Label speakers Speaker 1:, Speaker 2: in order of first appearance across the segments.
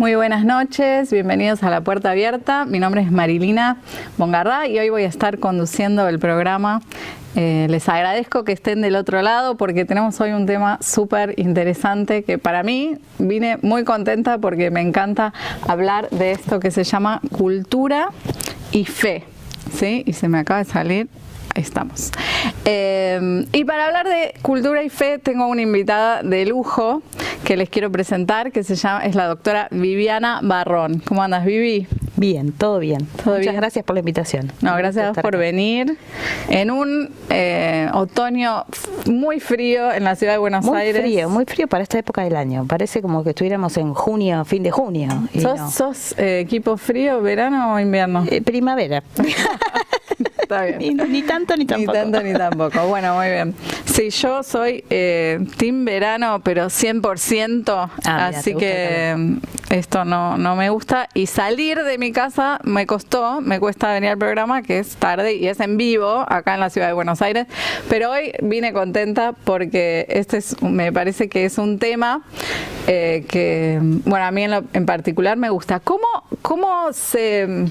Speaker 1: Muy buenas noches, bienvenidos a La Puerta Abierta. Mi nombre es Marilina Bongarrá y hoy voy a estar conduciendo el programa. Les agradezco que estén del otro lado porque tenemos hoy un tema súper interesante que para mí vine muy contenta porque me encanta hablar de esto que se llama cultura y fe, ¿sí? Y se me acaba de salir. Ahí estamos. Y para hablar de cultura y fe tengo una invitada de lujo que les quiero presentar, que es la doctora Viviana Barrón. ¿Cómo andas, Vivi?
Speaker 2: Bien, todo bien. Muchas gracias por la invitación.
Speaker 1: No, gracias a vos por venir. En un otoño muy frío en la ciudad de Buenos Aires.
Speaker 2: Muy frío para esta época del año. Parece como que estuviéramos en junio, fin de junio.
Speaker 1: ¿Sos equipo frío, verano o invierno?
Speaker 2: Primavera.
Speaker 1: Está bien.
Speaker 2: Ni tanto ni tampoco.
Speaker 1: Ni tanto ni tampoco. Bueno, muy bien. Sí, yo soy team verano, pero 100%, así que esto no me gusta. Y salir de mi casa me cuesta venir al programa, que es tarde y es en vivo, acá en la ciudad de Buenos Aires. Pero hoy vine contenta porque me parece que es un tema que, bueno, a mí en particular me gusta. ¿Cómo se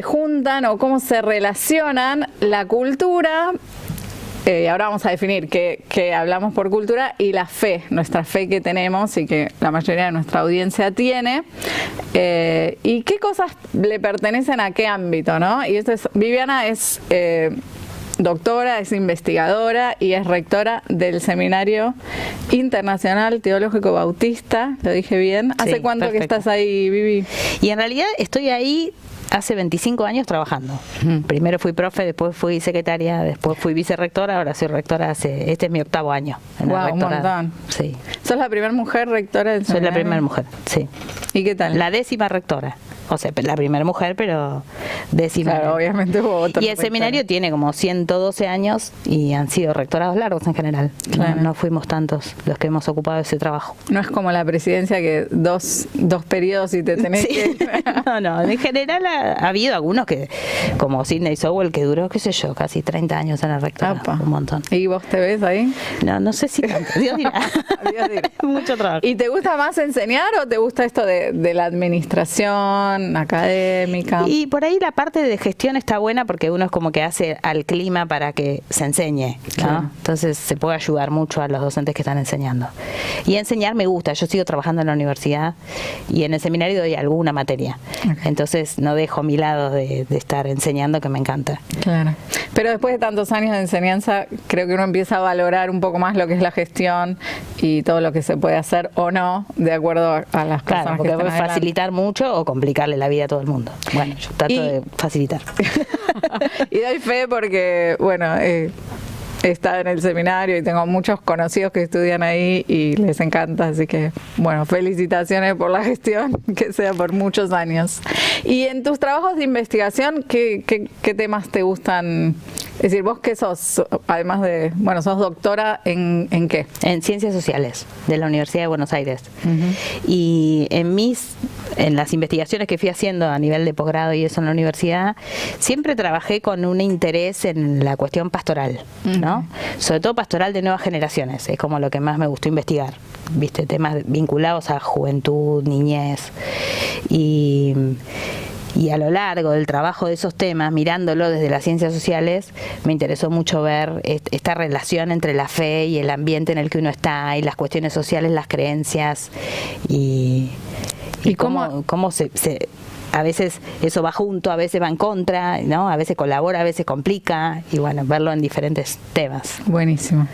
Speaker 1: juntan o cómo se relacionan la cultura, ahora vamos a definir qué hablamos por cultura, y la fe, nuestra fe que tenemos y que la mayoría de nuestra audiencia tiene, y qué cosas le pertenecen a qué ámbito, ¿no? Y Viviana es doctora, es investigadora y es rectora del Seminario Internacional Teológico Bautista, lo dije bien. ¿Hace
Speaker 2: sí,
Speaker 1: cuánto
Speaker 2: perfecto.
Speaker 1: que estás ahí, Vivi?
Speaker 2: Y en realidad estoy ahí hace 25 años trabajando. Primero fui profe, después fui secretaria, después fui vicerrectora, ahora soy rectora este es mi 8º año.
Speaker 1: Wow, un montón.
Speaker 2: Sí.
Speaker 1: ¿Sos la primera mujer rectora del seminario?
Speaker 2: Soy la primera mujer, sí.
Speaker 1: ¿Y qué tal?
Speaker 2: La 10ª rectora. O sea, la primera mujer, pero 10ª.
Speaker 1: Claro, obviamente hubo otra.
Speaker 2: Y el seminario tiene como 112 años y han sido rectorados largos en general.
Speaker 1: Claro.
Speaker 2: No fuimos tantos los que hemos ocupado ese trabajo.
Speaker 1: No es como la presidencia que dos periodos y te tenés
Speaker 2: sí.
Speaker 1: que...
Speaker 2: No, en general ha habido algunos que, como Sidney Sowell, que duró, qué sé yo, casi 30 años en la rectora. Un montón.
Speaker 1: ¿Y vos te ves ahí?
Speaker 2: No sé si tanto. Dios dirá.
Speaker 1: Dios dirá.
Speaker 2: Mucho trabajo.
Speaker 1: ¿Y te gusta más enseñar o te gusta esto de la administración académica?
Speaker 2: Y por ahí la parte de gestión está buena porque uno es como que hace al clima para que se enseñe, ¿no? Claro. Entonces se puede ayudar mucho a los docentes que están enseñando. Y enseñar me gusta. Yo sigo trabajando en la universidad y en el seminario doy alguna materia. Okay. Entonces no dejo mi lado de estar enseñando, que me encanta.
Speaker 1: Claro. Pero después de tantos años de enseñanza, creo que uno empieza a valorar un poco más lo que es la gestión y todo lo que se puede hacer o no, de acuerdo a las personas
Speaker 2: porque
Speaker 1: que están
Speaker 2: puede facilitar mucho o complicarle la vida a todo el mundo. Bueno, yo trato de facilitar.
Speaker 1: Y doy fe porque, bueno, he estado en el seminario y tengo muchos conocidos que estudian ahí y les encanta, así que, bueno, felicitaciones por la gestión, que sea por muchos años. Y en tus trabajos de investigación, ¿qué temas te gustan? Es decir, vos que sos, además de, bueno, sos doctora ¿en qué?
Speaker 2: En Ciencias Sociales, de la Universidad de Buenos Aires. Y en las investigaciones que fui haciendo a nivel de posgrado y eso en la universidad, siempre trabajé con un interés en la cuestión pastoral, ¿no? Sobre todo pastoral de nuevas generaciones, es como lo que más me gustó investigar, ¿viste? Temas vinculados a juventud, niñez. Y a lo largo del trabajo de esos temas, mirándolo desde las ciencias sociales, me interesó mucho ver esta relación entre la fe y el ambiente en el que uno está, y las cuestiones sociales, las creencias, y cómo se a veces eso va junto, a veces va en contra, ¿no? A veces colabora, a veces complica, y bueno, verlo en diferentes temas.
Speaker 1: Buenísimo.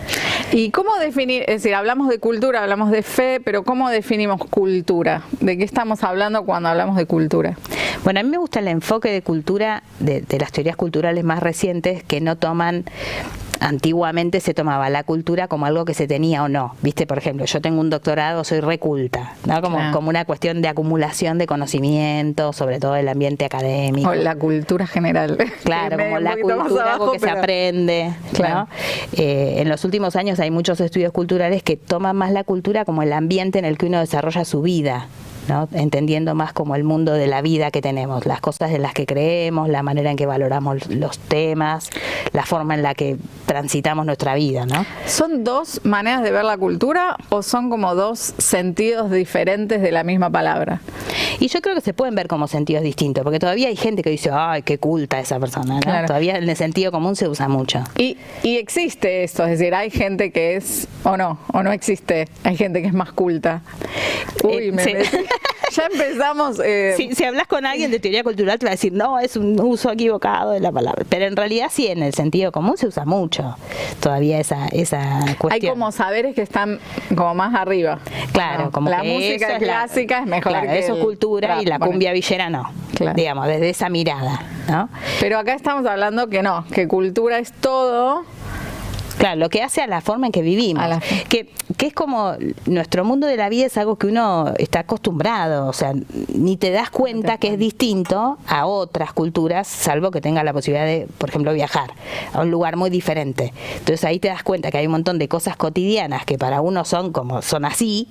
Speaker 1: ¿Y cómo definir? Es decir, hablamos de cultura, hablamos de fe, pero ¿cómo definimos cultura? ¿De qué estamos hablando cuando hablamos de cultura?
Speaker 2: Bueno, a mí me gusta el enfoque de cultura, de las teorías culturales más recientes, que no toman... Antiguamente se tomaba la cultura como algo que se tenía o no, ¿viste? Por ejemplo, yo tengo un doctorado, soy reculta, ¿no? Como una cuestión de acumulación de conocimiento, sobre todo el ambiente académico.
Speaker 1: O la cultura general.
Speaker 2: Claro, como la cultura, algo que se aprende, claro, ¿no? En los últimos años hay muchos estudios culturales que toman más la cultura como el ambiente en el que uno desarrolla su vida, ¿no? Entendiendo más como el mundo de la vida que tenemos, las cosas en las que creemos, la manera en que valoramos los temas, la forma en la que transitamos nuestra vida, ¿no?
Speaker 1: ¿Son dos maneras de ver la cultura o son como dos sentidos diferentes de la misma palabra?
Speaker 2: Y yo creo que se pueden ver como sentidos distintos, porque todavía hay gente que dice, ay, qué culta esa persona, ¿no?
Speaker 1: Claro.
Speaker 2: Todavía en el sentido común se usa mucho.
Speaker 1: Y existe esto, es decir, hay gente que es, o no existe, hay gente que es más culta. Uy,
Speaker 2: Sí.
Speaker 1: ya empezamos.
Speaker 2: Si hablas con alguien de teoría cultural, te va a decir, no, es un uso equivocado de la palabra. Pero en realidad sí, en el sentido común se usa mucho todavía esa cuestión.
Speaker 1: Hay como saberes que están como más arriba.
Speaker 2: Claro,
Speaker 1: ¿no?
Speaker 2: como
Speaker 1: la
Speaker 2: que
Speaker 1: música
Speaker 2: eso
Speaker 1: clásica es mejor
Speaker 2: claro,
Speaker 1: que
Speaker 2: eso es
Speaker 1: el
Speaker 2: cultura
Speaker 1: rap,
Speaker 2: y la
Speaker 1: bueno.
Speaker 2: cumbia villera no.
Speaker 1: Claro.
Speaker 2: Digamos, desde esa mirada, ¿no?
Speaker 1: Pero acá estamos hablando que no, que cultura es todo.
Speaker 2: Claro, lo que hace a la forma en que vivimos, que es como nuestro mundo de la vida es algo que uno está acostumbrado, o sea, ni te das cuenta que es distinto a otras culturas, salvo que tengas la posibilidad de, por ejemplo, viajar a un lugar muy diferente. Entonces ahí te das cuenta que hay un montón de cosas cotidianas que para uno son así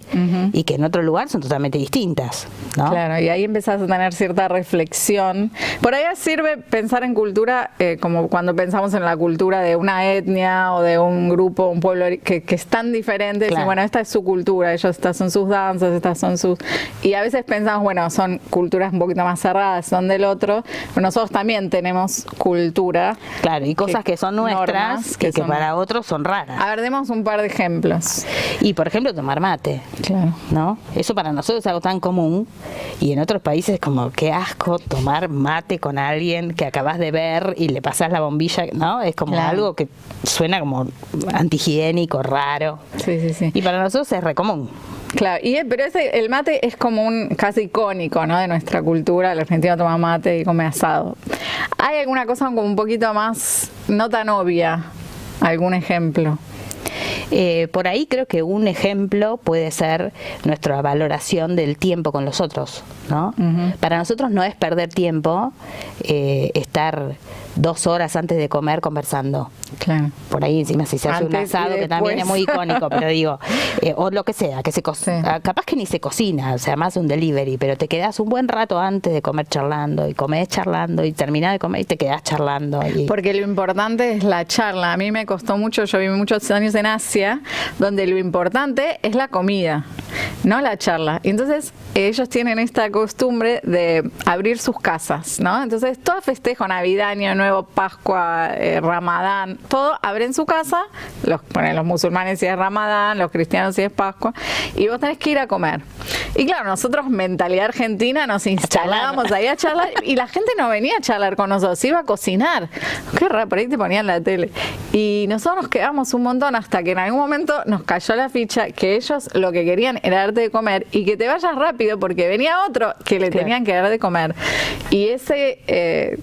Speaker 2: y que en otro lugar son totalmente distintas, ¿no?
Speaker 1: Claro, y ahí empezás a tener cierta reflexión. Por ahí sirve pensar en cultura como cuando pensamos en la cultura de una etnia o de un grupo, un pueblo que es tan diferente.
Speaker 2: Claro.
Speaker 1: Y bueno, esta es su cultura, estas son sus danzas, estas son sus... Y a veces pensamos, bueno, son culturas un poquito más cerradas, son del otro, pero nosotros también tenemos cultura.
Speaker 2: Claro, y cosas que son nuestras
Speaker 1: normas
Speaker 2: que
Speaker 1: son...
Speaker 2: para otros son raras.
Speaker 1: A ver, demos un par de ejemplos.
Speaker 2: Y por ejemplo, tomar mate.
Speaker 1: Claro.
Speaker 2: ¿No? Eso para nosotros es algo tan común y en otros países es como qué asco tomar mate con alguien que acabas de ver y le pasas la bombilla, ¿no? Es como
Speaker 1: Claro.
Speaker 2: algo que suena como antihigiénico, raro.
Speaker 1: Sí, sí, sí.
Speaker 2: Y para nosotros es re común.
Speaker 1: Claro, pero el mate es como un casi icónico, ¿no? De nuestra cultura. El argentino toma mate y come asado. ¿Hay alguna cosa como un poquito más, no tan obvia? ¿Algún ejemplo?
Speaker 2: Por ahí creo que un ejemplo puede ser nuestra valoración del tiempo con los otros, ¿no? Para nosotros no es perder tiempo estar 2 horas antes de comer conversando.
Speaker 1: Claro.
Speaker 2: Por ahí encima si se hace un
Speaker 1: Antes
Speaker 2: asado
Speaker 1: y
Speaker 2: que también es muy icónico, pero digo, o lo que sea, que se cocina, capaz que ni se cocina, o sea, más un delivery, pero te quedás un buen rato antes de comer charlando y comés charlando y terminás de comer y te quedás charlando.
Speaker 1: Porque lo importante es la charla. A mí me costó mucho, yo viví muchos años en Asia, donde lo importante es la comida, no la charla. Y entonces ellos tienen esta costumbre de abrir sus casas, ¿no? Entonces todo festejo, Navidad, Año Nuevo, Pascua, Ramadán, todo abren su casa, los musulmanes si es Ramadán, los cristianos si es Pascua, y vos tenés que ir a comer. Y claro, nosotros, mentalidad argentina, nos instalábamos ahí a charlar y la gente no venía a charlar con nosotros, iba a cocinar. Qué raro, por ahí te ponían la tele. Y nosotros nos quedamos un montón hasta que en algún momento nos cayó la ficha que ellos lo que querían era darte de comer y que te vayas rápido porque venía otro que le tenían que dar de comer. Y ese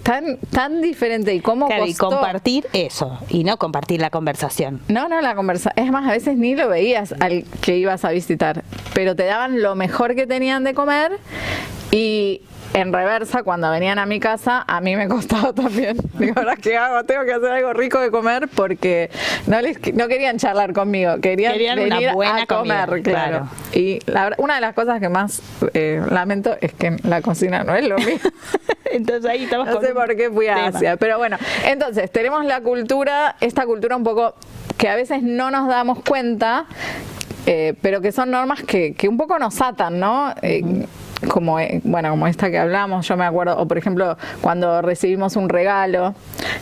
Speaker 1: tan diferente y cómo
Speaker 2: claro,
Speaker 1: costó.
Speaker 2: y compartir eso y no compartir la conversación.
Speaker 1: No, la conversación. Es más, a veces ni lo veías al que ibas a visitar, pero te daban lo mejor que tenían de comer y en reversa, cuando venían a mi casa, a mí me costaba también. Digo, ¿ahora qué hago? Tengo que hacer algo rico de comer porque no querían charlar conmigo, querían venir
Speaker 2: una buena
Speaker 1: a comer,
Speaker 2: comida,
Speaker 1: claro. Y una de las cosas que más lamento es que la cocina no es lo mío.
Speaker 2: Entonces ahí estamos
Speaker 1: No sé por qué fui a Asia, pero bueno, entonces tenemos la cultura, esta cultura un poco que a veces no nos damos cuenta, pero que son normas que un poco nos atan, ¿no? Como esta que hablamos, yo me acuerdo, o por ejemplo, cuando recibimos un regalo,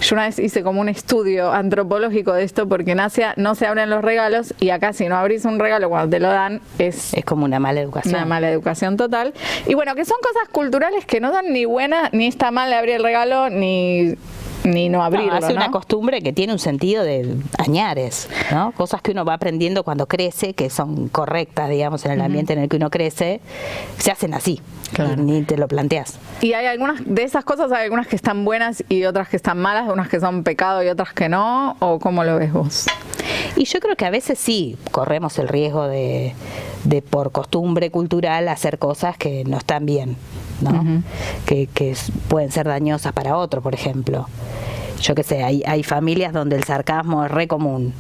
Speaker 1: yo una vez hice como un estudio antropológico de esto, porque en Asia no se abren los regalos y acá si no abrís un regalo cuando te lo dan es
Speaker 2: como una mala educación.
Speaker 1: Una mala educación total. Y bueno, que son cosas culturales que no dan ni buena, ni está mal de abrir el regalo, ni no abrirlo,
Speaker 2: hace
Speaker 1: ¿no?
Speaker 2: una costumbre que tiene un sentido de añares, ¿no? Cosas que uno va aprendiendo cuando crece, que son correctas, digamos, en el ambiente en el que uno crece, se hacen así, claro. Y ni te lo planteas.
Speaker 1: Y hay algunas de esas cosas, hay algunas que están buenas y otras que están malas, unas que son pecado y otras que no, ¿o cómo lo ves vos?
Speaker 2: Y yo creo que a veces sí corremos el riesgo de por costumbre cultural hacer cosas que no están bien, ¿no? Que pueden ser dañosas para otro, por ejemplo. Yo qué sé, hay familias donde el sarcasmo es re común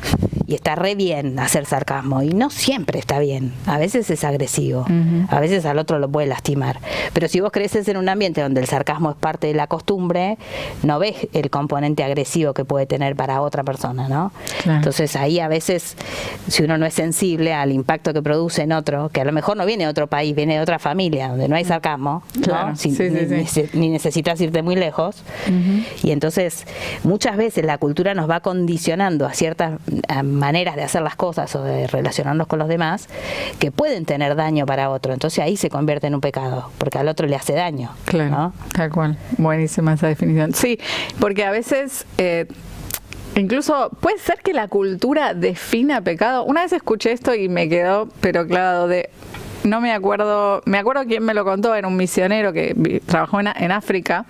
Speaker 2: y está re bien hacer sarcasmo, y no siempre está bien, a veces es agresivo, a veces al otro lo puede lastimar, pero si vos creces en un ambiente donde el sarcasmo es parte de la costumbre, no ves el componente agresivo que puede tener para otra persona, ¿no? Claro. Entonces ahí a veces, si uno no es sensible al impacto que produce en otro, que a lo mejor no viene de otro país, viene de otra familia, donde no hay sarcasmo,
Speaker 1: claro.
Speaker 2: ¿no? Ni necesitas irte muy lejos, y entonces muchas veces la cultura nos va condicionando a ciertas maneras de hacer las cosas o de relacionarnos con los demás que pueden tener daño para otro, entonces ahí se convierte en un pecado, porque al otro le hace daño.
Speaker 1: Claro,
Speaker 2: ¿no?
Speaker 1: Tal cual. Buenísima esa definición. Sí, porque a veces incluso puede ser que la cultura defina pecado. Una vez escuché esto y me quedó, pero claro, no me acuerdo quién me lo contó, era un misionero que trabajó en África,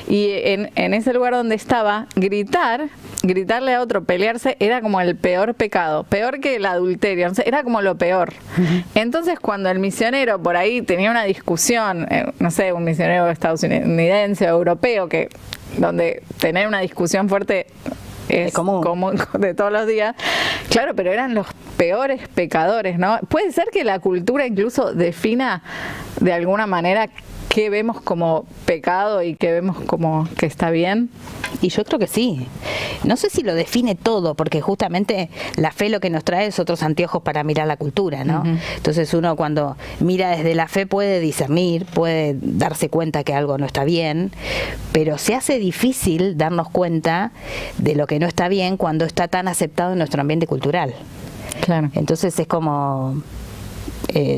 Speaker 1: y en ese lugar donde estaba, gritarle a otro, pelearse, era como el peor pecado, peor que el adulterio, no sé, era como lo peor. Entonces cuando el misionero por ahí tenía una discusión, no sé, un misionero estadounidense o europeo, donde tener una discusión fuerte es común de todos los días, claro, pero eran los peores pecadores, ¿no? Puede ser que la cultura incluso defina de alguna manera qué vemos como pecado y qué vemos como que está bien.
Speaker 2: Y yo creo que sí. No sé si lo define todo, porque justamente la fe lo que nos trae es otros anteojos para mirar la cultura, ¿no? Entonces uno cuando mira desde la fe puede discernir, puede darse cuenta que algo no está bien, pero se hace difícil darnos cuenta de lo que no está bien cuando está tan aceptado en nuestro ambiente cultural.
Speaker 1: Claro.
Speaker 2: Entonces es como...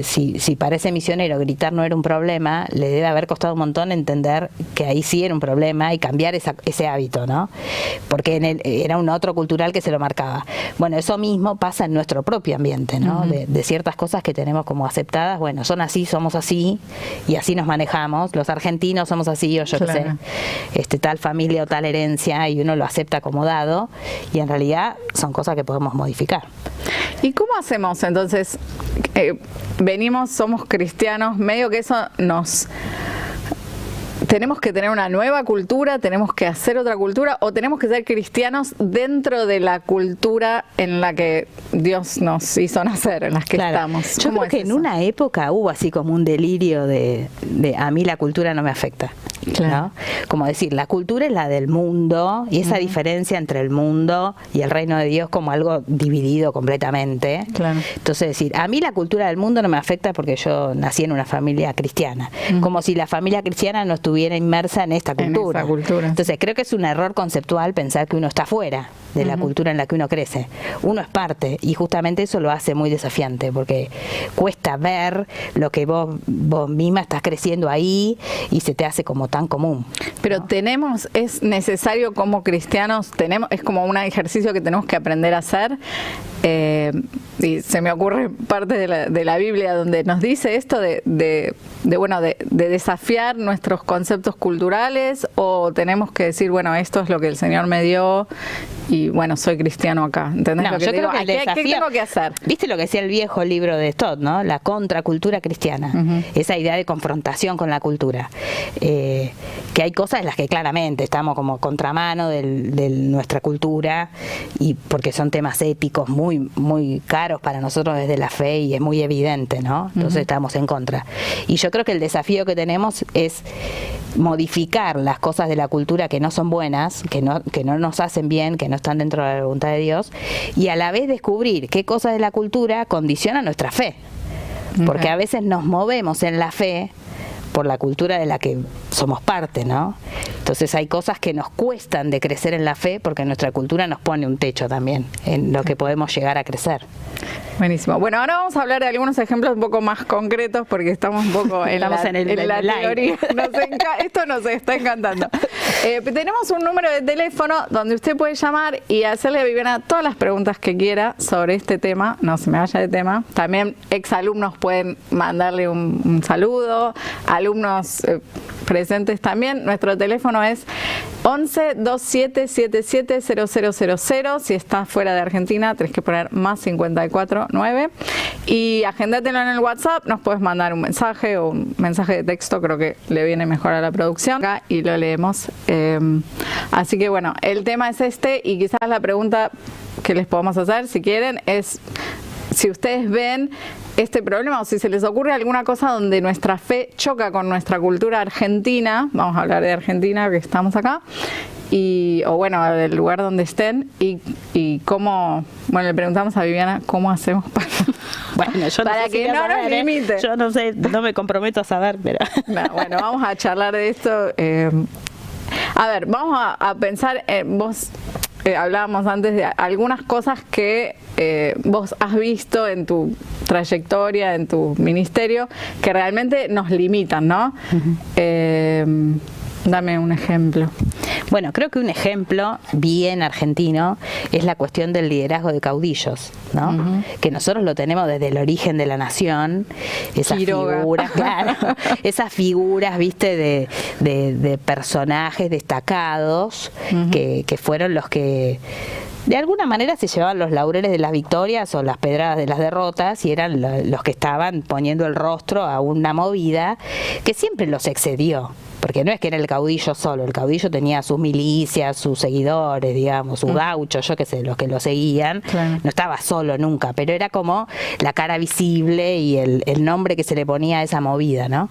Speaker 2: si para ese misionero gritar no era un problema, le debe haber costado un montón entender que ahí sí era un problema y cambiar ese hábito, ¿no? Porque era un otro cultural que se lo marcaba. Bueno, eso mismo pasa en nuestro propio ambiente, ¿no? De ciertas cosas que tenemos como aceptadas, bueno, son así, somos así, y así nos manejamos. Los argentinos somos así, o yo qué sé, tal familia o tal herencia, y uno lo acepta como dado, y en realidad son cosas que podemos modificar.
Speaker 1: ¿Y cómo hacemos entonces? Somos cristianos, medio que eso tenemos que tener una nueva cultura, tenemos que hacer otra cultura, o tenemos que ser cristianos dentro de la cultura en la que Dios nos hizo nacer, en las que estamos.
Speaker 2: Yo creo que en una época hubo así como un delirio de a mí la cultura no me afecta. Claro. ¿No? Como decir, la cultura es la del mundo, y esa diferencia entre el mundo y el reino de Dios como algo dividido completamente.
Speaker 1: Claro.
Speaker 2: Entonces decir, a mí la cultura del mundo no me afecta porque yo nací en una familia cristiana. Como si la familia cristiana no estuviera inmersa en esta cultura. Entonces creo que es un error conceptual pensar que uno está fuera de la cultura en la que uno crece. Uno es parte, y justamente eso lo hace muy desafiante, porque cuesta ver lo que vos misma estás creciendo ahí y se te hace como tan común.
Speaker 1: Pero ¿no? Es necesario como cristianos, es como un ejercicio que tenemos que aprender a hacer. Y se me ocurre parte de la Biblia donde nos dice esto de desafiar nuestros conceptos culturales, o tenemos que decir, bueno, esto es lo que el Señor me dio y bueno, soy cristiano acá. ¿Entendés lo que
Speaker 2: yo
Speaker 1: te digo?
Speaker 2: Creo que el desafío,
Speaker 1: ¿Qué tengo que hacer?
Speaker 2: ¿Viste lo que decía el viejo libro de Stott, ¿no? La contracultura cristiana. Esa idea de confrontación con la cultura. Que hay cosas en las que claramente estamos como contramano de nuestra cultura, y porque son temas éticos muy, muy caros para nosotros desde la fe, y es muy evidente, ¿no? Entonces estamos en contra. Y yo creo que el desafío que tenemos es modificar las cosas de la cultura que no son buenas, que no nos hacen bien, que no están dentro de la voluntad de Dios, y a la vez descubrir qué cosas de la cultura condicionan nuestra fe. Porque a veces nos movemos en la fe por la cultura de la que somos parte, ¿no? Entonces hay cosas que nos cuestan de crecer en la fe, porque nuestra cultura nos pone un techo también en lo que podemos llegar a crecer.
Speaker 1: Buenísimo. Bueno, ahora vamos a hablar de algunos ejemplos un poco más concretos, porque estamos un poco en la teoría. Esto nos está encantando. Tenemos un número de teléfono donde usted puede llamar y hacerle a Viviana todas las preguntas que quiera sobre este tema. No se me vaya de tema. También exalumnos pueden mandarle un saludo, alumnos presentes también. Nuestro teléfono es 11-2777-0000. Si estás fuera de Argentina, tenés que poner más 549. Y agéndatelo en el WhatsApp. Nos puedes mandar un mensaje o un mensaje de texto. Creo que le viene mejor a la producción. Acá, y lo leemos. Así que bueno, el tema es este, y quizás la pregunta que les podemos hacer, si quieren, es si ustedes ven este problema o si se les ocurre alguna cosa donde nuestra fe choca con nuestra cultura argentina, vamos a hablar de Argentina que estamos acá, o bueno, del lugar donde estén, y cómo, bueno, le preguntamos a Viviana cómo hacemos
Speaker 2: bueno, yo
Speaker 1: para que no nos limite.
Speaker 2: Yo no sé, no me comprometo a saber, pero...
Speaker 1: No, bueno, vamos a charlar de esto. A ver, vamos a pensar, vos hablábamos antes de algunas cosas que vos has visto en tu trayectoria, en tu ministerio, que realmente nos limitan, ¿no? Dame un ejemplo.
Speaker 2: Bueno, creo que un ejemplo bien argentino es la cuestión del liderazgo de caudillos, ¿no? Que nosotros lo tenemos desde el origen de la nación, esas
Speaker 1: Quiroga.
Speaker 2: figuras, claro, esas figuras, viste, de personajes destacados que fueron los que de alguna manera se llevaban los laureles de las victorias o las pedradas de las derrotas, y eran los que estaban poniendo el rostro a una movida que siempre los excedió. Porque no es que era el caudillo solo, el caudillo tenía sus milicias, sus seguidores, digamos, sus gauchos, yo qué sé, los que lo seguían. Claro. No estaba solo nunca, pero era como la cara visible y el nombre que se le ponía a esa movida, ¿no?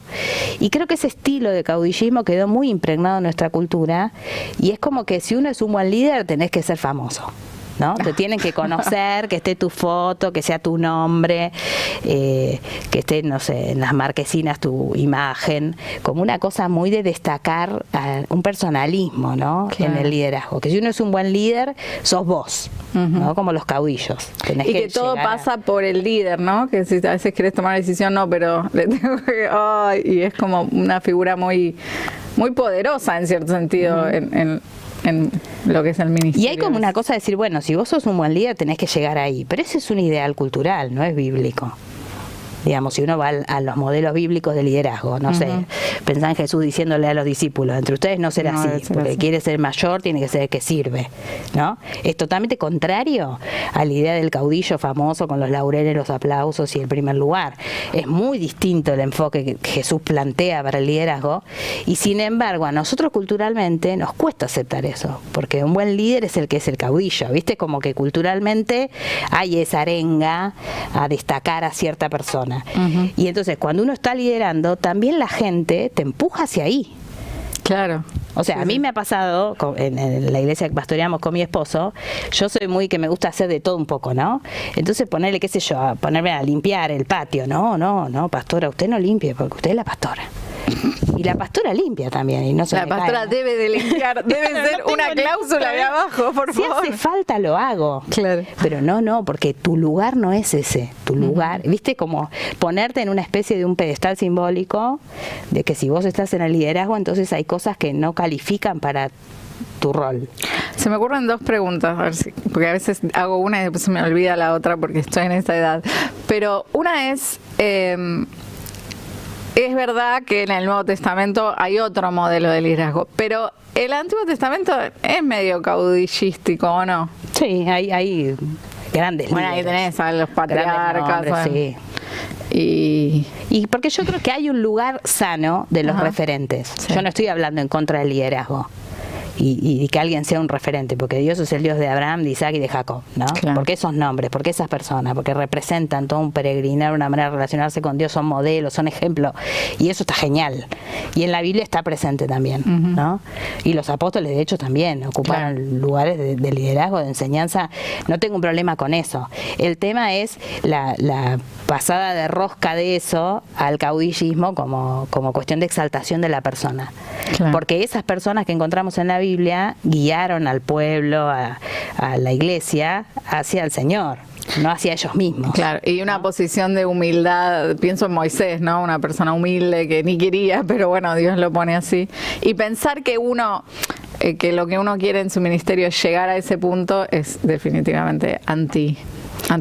Speaker 2: Y creo que ese estilo de caudillismo quedó muy impregnado en nuestra cultura, y es como que si uno es un buen líder tenés que ser famoso, ¿no? Te tienen que conocer, que esté tu foto, que sea tu nombre, que esté, no sé, en las marquesinas tu imagen, como una cosa muy de destacar un personalismo, ¿no? Claro. En el liderazgo. Que si uno es un buen líder, sos vos, ¿no? Como los caudillos.
Speaker 1: Tenés que todo pasa por el líder, ¿no? Que si a veces querés tomar la decisión, no, pero le tengo que... Oh, y es como una figura muy, muy poderosa en cierto sentido en lo que es el ministerio.
Speaker 2: Y hay como una cosa de decir, bueno, si vos sos un buen líder tenés que llegar ahí, pero ese es un ideal cultural, no es bíblico. Digamos, si uno va a los modelos bíblicos de liderazgo, no sé, pensá en Jesús diciéndole a los discípulos, entre ustedes no será así, porque el que quiere ser mayor tiene que ser el que sirve, ¿no? Es totalmente contrario a la idea del caudillo famoso con los laureles, los aplausos y el primer lugar. Es muy distinto el enfoque que Jesús plantea para el liderazgo, y sin embargo a nosotros culturalmente nos cuesta aceptar eso, porque un buen líder es el que es el caudillo, ¿viste? Como que culturalmente hay esa arenga a destacar a cierta persona. Y entonces cuando uno está liderando, también la gente te empuja hacia ahí.
Speaker 1: Claro.
Speaker 2: O sea, a mí me ha pasado, en la iglesia que pastoreamos con mi esposo, yo soy muy que me gusta hacer de todo un poco, ¿no? Entonces ponerle, qué sé yo, ponerme a limpiar el patio. No, pastora, usted no limpie, porque usted es la pastora. Y la pastora limpia también, y no se
Speaker 1: La pastora cae, ¿no? Debe de limpiar, debe ser una cláusula de abajo, por favor.
Speaker 2: Si hace falta lo hago. Claro. Pero no, porque tu lugar no es ese. Tu lugar, ¿viste? Como ponerte en una especie de un pedestal simbólico de que si vos estás en el liderazgo, entonces hay cosas que no califican para tu rol.
Speaker 1: Se me ocurren dos preguntas, a ver si, porque a veces hago una y después se me olvida la otra porque estoy en esta edad. Pero una es verdad que en el Nuevo Testamento hay otro modelo de liderazgo, pero el Antiguo Testamento es medio caudillístico, ¿o no?
Speaker 2: Sí, hay grandes líderes.
Speaker 1: Bueno, ahí tenés a los patriarcas.
Speaker 2: Sí. Y porque yo creo que hay un lugar sano de los referentes. Sí. Yo no estoy hablando en contra del liderazgo. Y que alguien sea un referente, porque Dios es el Dios de Abraham, de Isaac y de Jacob, ¿no? Claro. Porque esos nombres, porque esas personas, porque representan todo un peregrinar, una manera de relacionarse con Dios, son modelos, son ejemplos, y eso está genial. Y en la Biblia está presente también, ¿no? Y los apóstoles, de hecho, también ocuparon lugares de liderazgo, de enseñanza. No tengo un problema con eso. El tema es la pasada de rosca de eso al caudillismo como cuestión de exaltación de la persona. Claro. Porque esas personas que encontramos en la Biblia guiaron al pueblo, a la iglesia, hacia el Señor, no hacia ellos mismos.
Speaker 1: Claro, y una posición de humildad, pienso en Moisés, ¿no? Una persona humilde que ni quería, pero bueno, Dios lo pone así. Y pensar que que lo que uno quiere en su ministerio es llegar a ese punto es definitivamente anti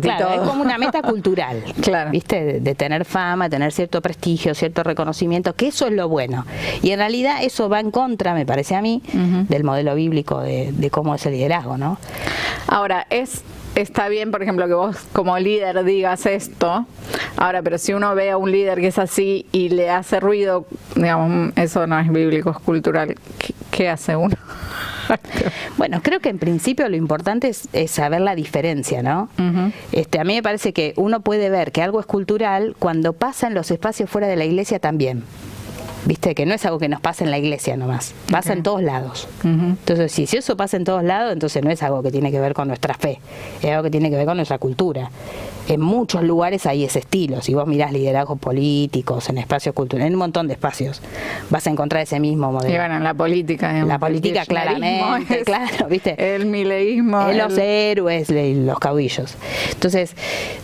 Speaker 2: claro,
Speaker 1: todo.
Speaker 2: Es como una meta cultural,
Speaker 1: claro.
Speaker 2: ¿Viste? De tener fama, tener cierto prestigio, cierto reconocimiento, que eso es lo bueno. Y en realidad eso va en contra, me parece a mí, del modelo bíblico de cómo es el liderazgo, ¿no?
Speaker 1: Ahora, está bien, por ejemplo, que vos como líder digas esto. Ahora, pero si uno ve a un líder que es así y le hace ruido, digamos, eso no es bíblico, es cultural. ¿Qué hace uno?
Speaker 2: Bueno, creo que en principio lo importante es saber la diferencia, ¿no? A mí me parece que uno puede ver que algo es cultural cuando pasa en los espacios fuera de la iglesia también. Viste, que no es algo que nos pasa en la iglesia nomás, pasa en todos lados. Entonces, si eso pasa en todos lados, entonces no es algo que tiene que ver con nuestra fe, es algo que tiene que ver con nuestra cultura. En muchos lugares hay ese estilo. Si vos mirás liderazgos políticos, en espacios culturales, en un montón de espacios, vas a encontrar ese mismo modelo.
Speaker 1: Y bueno, en la política, digamos,
Speaker 2: la política claramente, claro, ¿viste?
Speaker 1: El mileísmo.
Speaker 2: Los héroes, los caudillos. Entonces,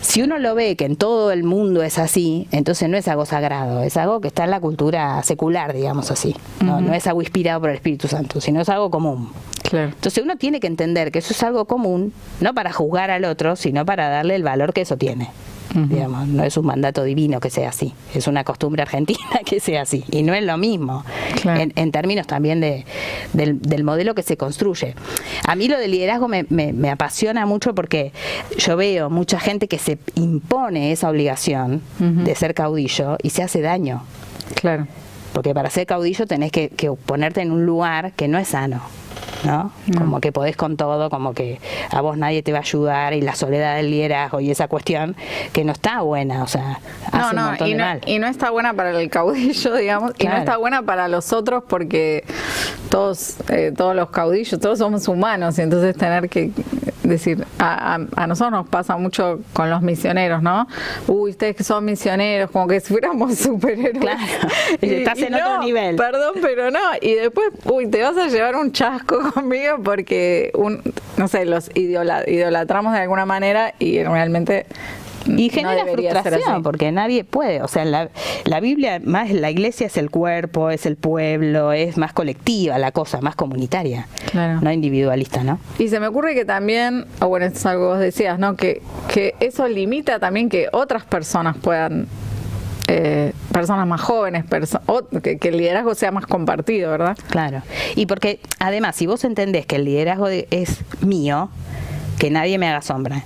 Speaker 2: si uno lo ve que en todo el mundo es así, entonces no es algo sagrado, es algo que está en la cultura secular, digamos así. No es algo inspirado por el Espíritu Santo, sino es algo común.
Speaker 1: Claro.
Speaker 2: Entonces uno tiene que entender que eso es algo común, no para juzgar al otro, sino para darle el valor que eso tiene. Digamos, no es un mandato divino que sea así, es una costumbre argentina que sea así, y no es lo mismo, claro, en términos también del modelo que se construye. A mí lo del liderazgo me apasiona mucho porque yo veo mucha gente que se impone esa obligación de ser caudillo y se hace daño.
Speaker 1: Claro.
Speaker 2: Porque para ser caudillo tenés que ponerte en un lugar que no es sano, ¿no? Como que podés con todo, como que a vos nadie te va a ayudar, y la soledad del liderazgo y esa cuestión que no está buena, o sea, hace un montón de mal.
Speaker 1: Y no está buena para el caudillo, digamos, claro, y no está buena para los otros porque todos los caudillos, todos somos humanos, y entonces tener que decir, a nosotros nos pasa mucho con los misioneros, ¿no? Uy, ustedes que son misioneros, como que si fuéramos superhéroes.
Speaker 2: Claro, estás en otro nivel.
Speaker 1: Perdón, pero no. Y después, uy, te vas a llevar un chasco conmigo porque, no sé, los idolatramos de alguna manera y realmente...
Speaker 2: Y genera
Speaker 1: no
Speaker 2: frustración porque nadie puede, o sea, la Biblia, más la iglesia es el cuerpo, es el pueblo, es más colectiva la cosa, más comunitaria, claro, no individualista, ¿no?
Speaker 1: Y se me ocurre que también, o bueno, esto es algo que vos decías, ¿no? Que eso limita también que otras personas puedan, personas más jóvenes, que el liderazgo sea más compartido, ¿verdad?
Speaker 2: Claro, y porque además, si vos entendés que el liderazgo es mío, que nadie me haga sombra,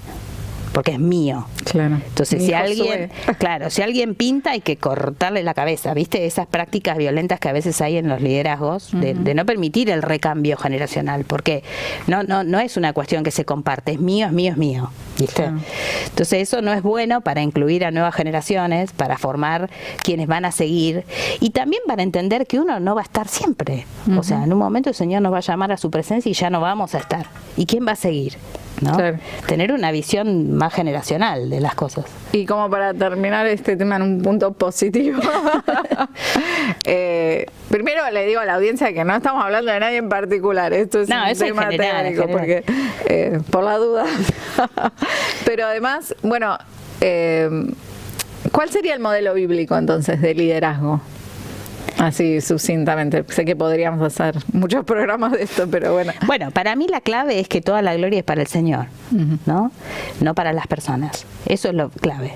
Speaker 2: porque es mío.
Speaker 1: Claro.
Speaker 2: Entonces, si alguien pinta, hay que cortarle la cabeza, ¿viste? Esas prácticas violentas que a veces hay en los liderazgos, de no permitir el recambio generacional, porque no es una cuestión que se comparte, es mío, ¿viste? Claro. Entonces, eso no es bueno para incluir a nuevas generaciones, para formar quienes van a seguir, y también para entender que uno no va a estar siempre. O sea, en un momento el Señor nos va a llamar a su presencia y ya no vamos a estar. ¿Y quién va a seguir? ¿No? Claro. Tener una visión más generacional de las cosas.
Speaker 1: Y como para terminar este tema en un punto positivo, primero le digo a la audiencia que no estamos hablando de nadie en particular, esto es un tema teórico, porque por la duda. Pero además, bueno, ¿cuál sería el modelo bíblico entonces de liderazgo? Así sucintamente, sé que podríamos hacer muchos programas de esto, pero bueno.
Speaker 2: Bueno, para mí la clave es que toda la gloria es para el Señor, ¿no? No para las personas. Eso es lo clave.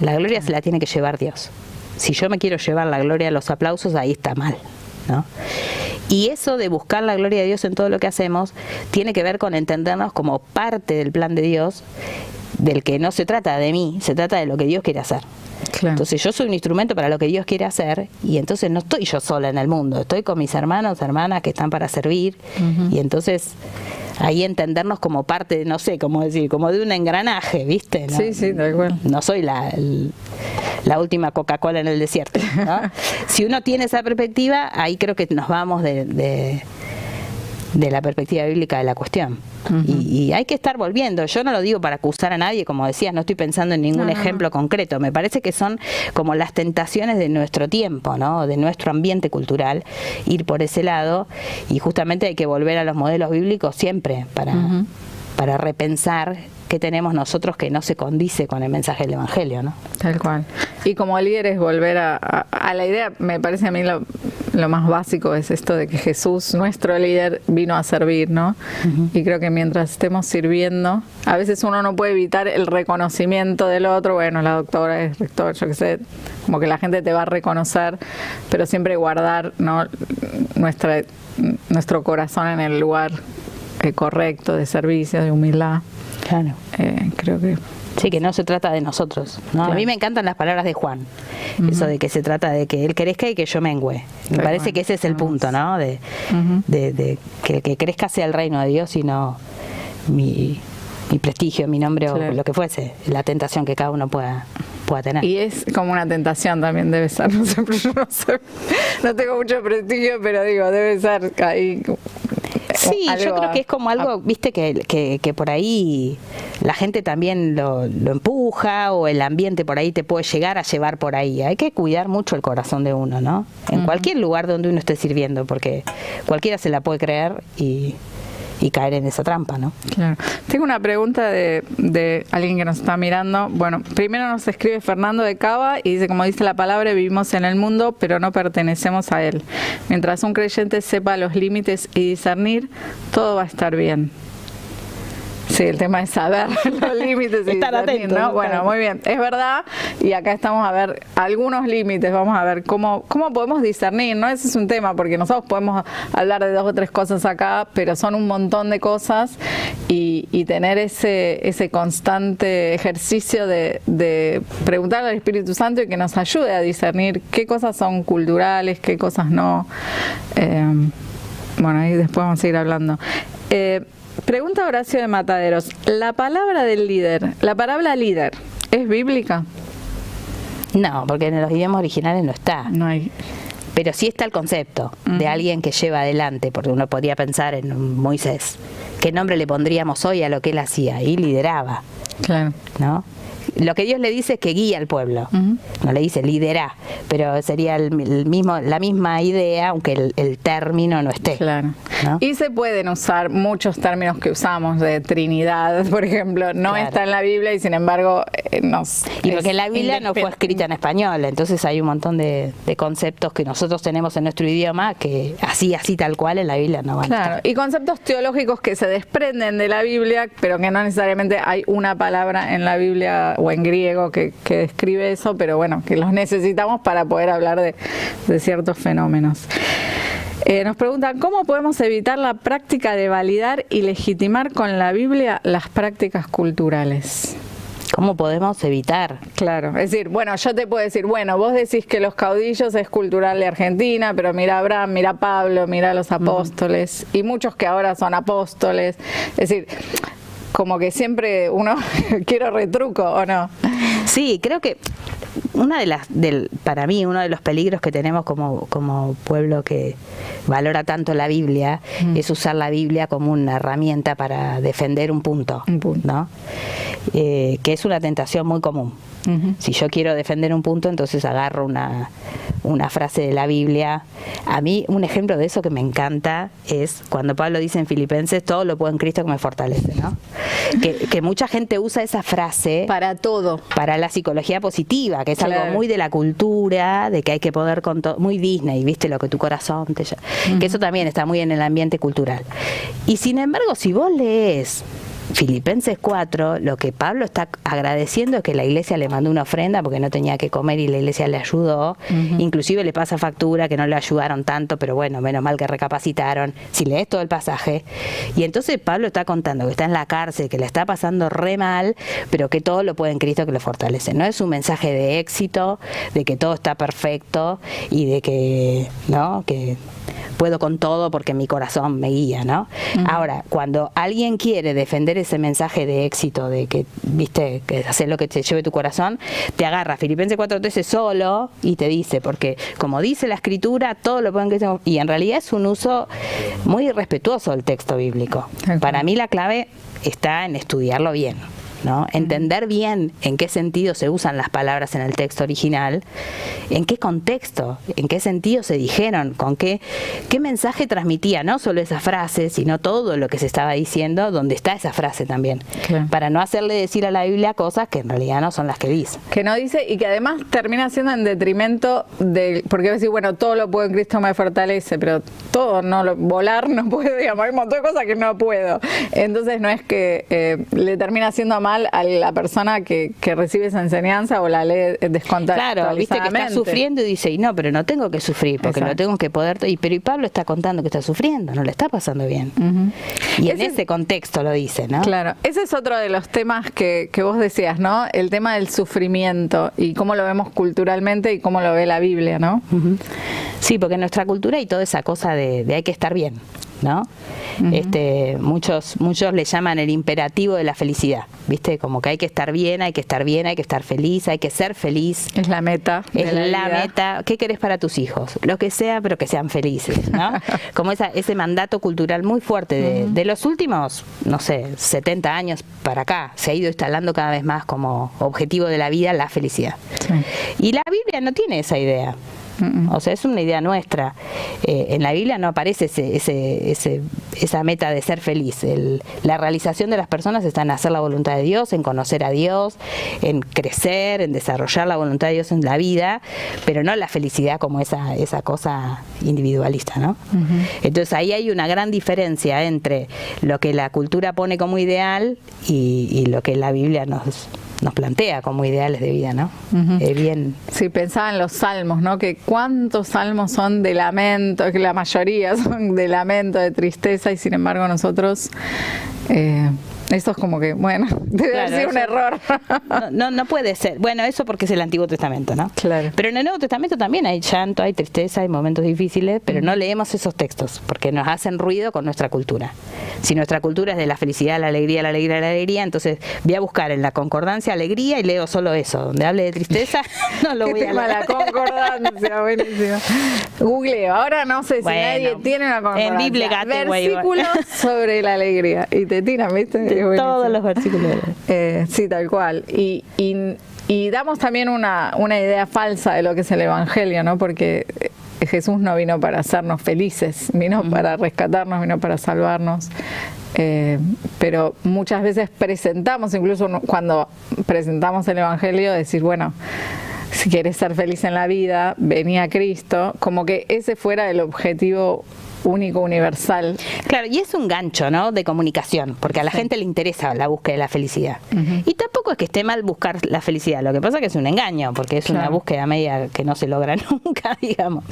Speaker 2: La gloria se la tiene que llevar Dios. Si yo me quiero llevar la gloria de los aplausos, ahí está mal, ¿no? Y eso de buscar la gloria de Dios en todo lo que hacemos tiene que ver con entendernos como parte del plan de Dios, del que no se trata de mí, se trata de lo que Dios quiere hacer. Claro. Entonces yo soy un instrumento para lo que Dios quiere hacer, y entonces no estoy yo sola en el mundo, estoy con mis hermanos, hermanas que están para servir, y entonces ahí entendernos como parte, no sé cómo decir, como de un engranaje, ¿viste? ¿No?
Speaker 1: Sí, tal cual.
Speaker 2: No soy la última Coca-Cola en el desierto, ¿no? Si uno tiene esa perspectiva, ahí creo que nos vamos de la perspectiva bíblica de la cuestión. Y hay que estar volviendo. Yo no lo digo para acusar a nadie, como decías, no estoy pensando en ningún ejemplo concreto. Me parece que son como las tentaciones de nuestro tiempo, ¿no? De nuestro ambiente cultural, ir por ese lado, y justamente hay que volver a los modelos bíblicos siempre para repensar qué tenemos nosotros que no se condice con el mensaje del Evangelio, ¿no?
Speaker 1: Tal cual. Y como líderes volver a la idea, me parece a mí lo más básico es esto de que Jesús, nuestro líder, vino a servir, ¿no? Y creo que mientras estemos sirviendo, a veces uno no puede evitar el reconocimiento del otro. Bueno, la doctora es rector, yo qué sé, como que la gente te va a reconocer, pero siempre guardar, ¿no?, nuestro corazón en el lugar correcto, de servicio, de humildad.
Speaker 2: Claro.
Speaker 1: Creo que
Speaker 2: Sí, que no se trata de nosotros, ¿no?
Speaker 1: Claro.
Speaker 2: A mí me encantan las palabras de Juan, eso de que se trata de que él crezca y que yo mengüe. Me parece que ese es el punto, ¿no? De que el que crezca sea el reino de Dios y no mi prestigio, mi nombre o lo que fuese, la tentación que cada uno pueda tener.
Speaker 1: Y es como una tentación también, debe ser, no sé, yo no sé, no tengo mucho prestigio, pero digo, debe ser ahí.
Speaker 2: Sí, yo creo que es como algo, viste, que por ahí la gente también lo empuja, o el ambiente por ahí te puede llegar a llevar por ahí. Hay que cuidar mucho el corazón de uno, ¿no? En cualquier lugar donde uno esté sirviendo, porque cualquiera se la puede creer y caer en esa trampa, ¿no?
Speaker 1: Claro. Tengo una pregunta de alguien que nos está mirando. Bueno, primero nos escribe Fernando de Cava y dice, como dice la palabra, vivimos en el mundo, pero no pertenecemos a él. Mientras un creyente sepa los límites y discernir, todo va a estar bien. Sí, el tema es saber los límites y
Speaker 2: estar atento,
Speaker 1: ¿no? Bueno, muy bien, es verdad, y acá estamos a ver algunos límites, vamos a ver cómo podemos discernir, ¿no? Ese es un tema, porque nosotros podemos hablar de 2 o 3 cosas acá, pero son un montón de cosas, y tener ese constante ejercicio de preguntarle al Espíritu Santo y que nos ayude a discernir qué cosas son culturales, qué cosas no. Bueno, ahí después vamos a seguir hablando. Pregunta Horacio de Mataderos, ¿la palabra del líder, la palabra líder, es bíblica?
Speaker 2: No, porque en los idiomas originales no está.
Speaker 1: No hay.
Speaker 2: Pero sí está el concepto de alguien que lleva adelante, porque uno podría pensar en Moisés. ¿Qué nombre le pondríamos hoy a lo que él hacía? Y lideraba.
Speaker 1: Claro.
Speaker 2: ¿No? Lo que Dios le dice es que guía al pueblo, no le dice lidera, pero sería la misma idea, aunque el término no esté.
Speaker 1: Claro.
Speaker 2: ¿No?
Speaker 1: Y se pueden usar muchos términos que usamos de Trinidad, por ejemplo, no está en la Biblia y sin embargo
Speaker 2: Y porque la Biblia no fue escrita en español, entonces hay un montón de conceptos que nosotros tenemos en nuestro idioma que así tal cual en la Biblia no van a estar.
Speaker 1: Y conceptos teológicos que se desprenden de la Biblia, pero que no necesariamente hay una palabra en la Biblia o en griego que describe eso, pero bueno, que los necesitamos para poder hablar de ciertos fenómenos. Nos preguntan, ¿cómo podemos evitar la práctica de validar y legitimar con la Biblia las prácticas culturales?
Speaker 2: ¿Cómo podemos evitar?
Speaker 1: Claro, es decir, bueno, yo te puedo decir, bueno, vos decís que los caudillos es cultural de Argentina, pero mira a Abraham, mira a Pablo, mira a los apóstoles, y muchos que ahora son apóstoles, es decir, como que siempre uno quiere retruco, ¿o no?
Speaker 2: Sí, creo que para mí uno de los peligros que tenemos como pueblo que valora tanto la Biblia es usar la Biblia como una herramienta para defender un punto. ¿No? Que es una tentación muy común. Si yo quiero defender un punto, entonces agarro una frase de la Biblia. A mí un ejemplo de eso que me encanta es cuando Pablo dice en Filipenses, todo lo puedo en Cristo que me fortalece, ¿no? Que mucha gente usa esa frase
Speaker 1: para todo,
Speaker 2: para la psicología positiva, que es algo muy de la cultura, de que hay que poder con todo, muy Disney, viste, lo que tu corazón te llama, que eso también está muy en el ambiente cultural. Y sin embargo, si vos lees Filipenses 4, lo que Pablo está agradeciendo es que la iglesia le mandó una ofrenda porque no tenía que comer y la iglesia le ayudó. Inclusive le pasa factura que no le ayudaron tanto, pero bueno, menos mal que recapacitaron. Si lees todo el pasaje. Y entonces Pablo está contando que está en la cárcel, que le está pasando re mal, pero que todo lo puede en Cristo que lo fortalece. No es un mensaje de éxito, de que todo está perfecto y de que, ¿no? Que puedo con todo porque mi corazón me guía, ¿no? Ahora, cuando alguien quiere defender ese mensaje de éxito, de que, viste, que hacer lo que te lleve tu corazón, te agarra Filipenses 4:13 solo y te dice, porque como dice la Escritura, todo lo pueden creer, y en realidad es un uso muy irrespetuoso del texto bíblico. Para mí la clave está en estudiarlo bien, ¿no? Entender bien en qué sentido se usan las palabras en el texto original, en qué contexto, en qué sentido se dijeron, con qué mensaje transmitía, no solo esa frase, sino todo lo que se estaba diciendo, donde está esa frase también, para no hacerle decir a la Biblia cosas que en realidad no son las que dice.
Speaker 1: Que no dice y que además termina siendo en detrimento del, porque a decir, bueno, todo lo puedo en Cristo me fortalece, pero todo, volar no puedo, digamos, hay un montón de cosas que no puedo. Entonces no es que le termina siendo mal mal a la persona que recibe esa enseñanza o la lee descontextualizadamente.
Speaker 2: Claro, viste que está sufriendo y dice, y no, pero no tengo que sufrir, porque lo tengo que poder... Pero y Pablo está contando que está sufriendo, no le está pasando bien. Y en ese contexto lo dice, ¿no?
Speaker 1: Claro, ese es otro de los temas que vos decías, ¿no? El tema del sufrimiento y cómo lo vemos culturalmente y cómo lo ve la Biblia, ¿no?
Speaker 2: Sí, porque en nuestra cultura hay toda esa cosa de hay que estar bien, ¿no? Muchos le llaman el imperativo de la felicidad, ¿viste? Como que hay que estar bien, hay que estar bien, hay que estar feliz, hay que ser feliz.
Speaker 1: Es la meta.
Speaker 2: Es la meta. ¿Qué querés para tus hijos? Lo que sea, pero que sean felices, ¿no? Como ese mandato cultural muy fuerte de los últimos, no sé, 70 años para acá, se ha ido instalando cada vez más como objetivo de la vida la felicidad. Sí. Y la Biblia no tiene esa idea. O sea, es una idea nuestra. En la Biblia no aparece esa meta de ser feliz. La realización de las personas está en hacer la voluntad de Dios, en conocer a Dios, en crecer, en desarrollar la voluntad de Dios en la vida, pero no la felicidad como esa cosa individualista, ¿no? Entonces ahí hay una gran diferencia entre lo que la cultura pone como ideal y lo que la Biblia nos plantea como ideales de vida, ¿no? Bien.
Speaker 1: Sí, pensaba en los salmos, ¿no? Que cuántos salmos son de lamento, que la mayoría son de lamento, de tristeza, y sin embargo nosotros... Eso es como que, bueno, debe ser un error.
Speaker 2: No puede ser. Bueno, eso porque es el Antiguo Testamento, ¿no?
Speaker 1: Claro.
Speaker 2: Pero en el Nuevo Testamento también hay llanto, hay tristeza, hay momentos difíciles, pero no leemos esos textos porque nos hacen ruido con nuestra cultura. Si nuestra cultura es de la felicidad, la alegría, la alegría, la alegría, entonces voy a buscar en la concordancia alegría y leo solo eso. Donde hable de tristeza, no lo voy a leer.
Speaker 1: La concordancia, buenísimo. Googleo. Ahora no sé si nadie tiene una concordancia.
Speaker 2: En Biblia,
Speaker 1: versículos sobre la alegría. Y te tiran, ¿viste?
Speaker 2: Todos los versículos.
Speaker 1: Sí, tal cual. Y damos también una idea falsa de lo que es el Evangelio, ¿no? Porque Jesús no vino para hacernos felices, vino para rescatarnos, vino para salvarnos. Pero muchas veces presentamos, incluso cuando presentamos el Evangelio, decir, bueno, si quieres ser feliz en la vida, vení a Cristo, como que ese fuera el objetivo único, universal.
Speaker 2: Claro, y es un gancho, ¿no?, de comunicación, porque a la gente le interesa la búsqueda de la felicidad. Y tampoco es que esté mal buscar la felicidad, lo que pasa es que es un engaño, porque es una búsqueda media que no se logra nunca, digamos.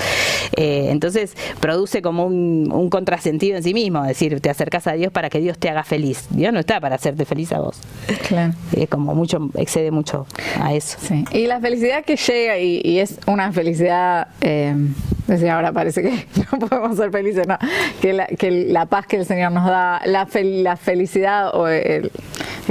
Speaker 2: Entonces produce como un contrasentido en sí mismo, es decir, te acercas a Dios para que Dios te haga feliz. Dios no está para hacerte feliz a vos.
Speaker 1: Claro.
Speaker 2: Como mucho, excede mucho a eso.
Speaker 1: Sí. Y la felicidad que llega, y es una felicidad, ahora parece que no podemos ser felices, no, que la paz que el Señor nos da, la felicidad o el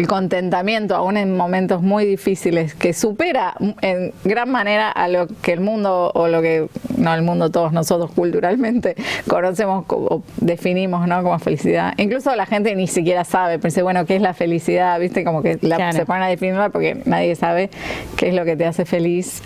Speaker 1: contentamiento, aún en momentos muy difíciles, que supera en gran manera a lo que el mundo, o lo que, no el mundo, todos nosotros culturalmente conocemos o definimos, ¿no?, como felicidad. Incluso la gente ni siquiera sabe, pero dice, bueno, ¿qué es la felicidad? ¿Viste? Como que se ponen a definirla porque nadie sabe qué es lo que te hace feliz.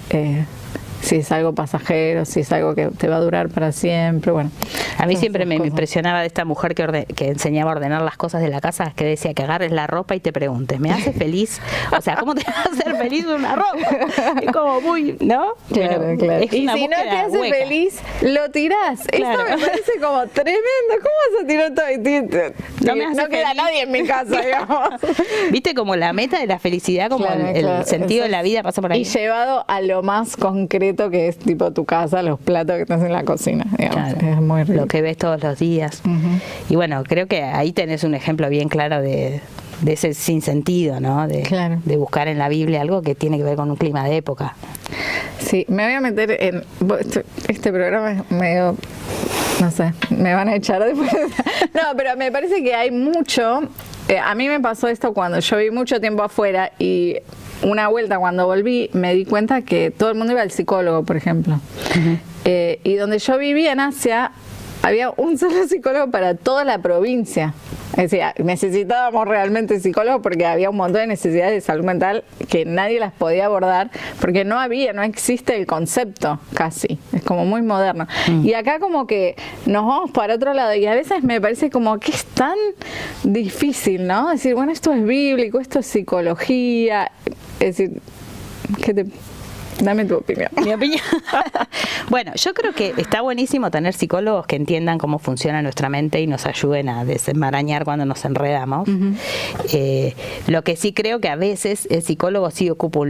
Speaker 1: Si es algo pasajero, si es algo que te va a durar para siempre, bueno.
Speaker 2: A mí siempre me impresionaba de esta mujer que enseñaba a ordenar las cosas de la casa, que decía que agarres la ropa y te preguntes, ¿me hace feliz? O sea, ¿cómo te va a hacer feliz una ropa? Es como muy, ¿no?
Speaker 1: Claro,
Speaker 2: bueno,
Speaker 1: claro.
Speaker 2: Es
Speaker 1: y
Speaker 2: una
Speaker 1: si no te hace
Speaker 2: hueca.
Speaker 1: feliz, lo tirás. Claro. Esto me parece como tremendo. ¿Cómo vas a tirar todo? No queda nadie en mi casa, digamos.
Speaker 2: ¿Viste? Como la meta de la felicidad, como el sentido de la vida pasa por ahí.
Speaker 1: Y llevado a lo más concreto, que es tipo tu casa, los platos que tenés en la cocina, digamos.
Speaker 2: Claro,
Speaker 1: es muy rico.
Speaker 2: Lo que ves todos los días. Y bueno, creo que ahí tenés un ejemplo bien claro de ese sinsentido, ¿no? De buscar en la Biblia algo que tiene que ver con un clima de época.
Speaker 1: Sí, me voy a meter en... Este programa es medio... No sé, me van a echar después. No, pero me parece que hay mucho... a mí me pasó esto cuando yo viví mucho tiempo afuera, y una vuelta cuando volví me di cuenta que todo el mundo iba al psicólogo, por ejemplo. Y donde yo vivía en Asia, había un solo psicólogo para toda la provincia. Es decir, necesitábamos realmente psicólogos porque había un montón de necesidades de salud mental que nadie las podía abordar porque no existe el concepto casi. Es como muy moderno. Y acá como que nos vamos para otro lado, y a veces me parece como que es tan difícil, ¿no? Decir, bueno, esto es bíblico, esto es psicología. Es decir, ¿qué te Dame tu opinión.
Speaker 2: Mi opinión. Bueno, yo creo que está buenísimo tener psicólogos que entiendan cómo funciona nuestra mente y nos ayuden a desenmarañar cuando nos enredamos. Lo que sí creo que a veces el psicólogo sí ocupa,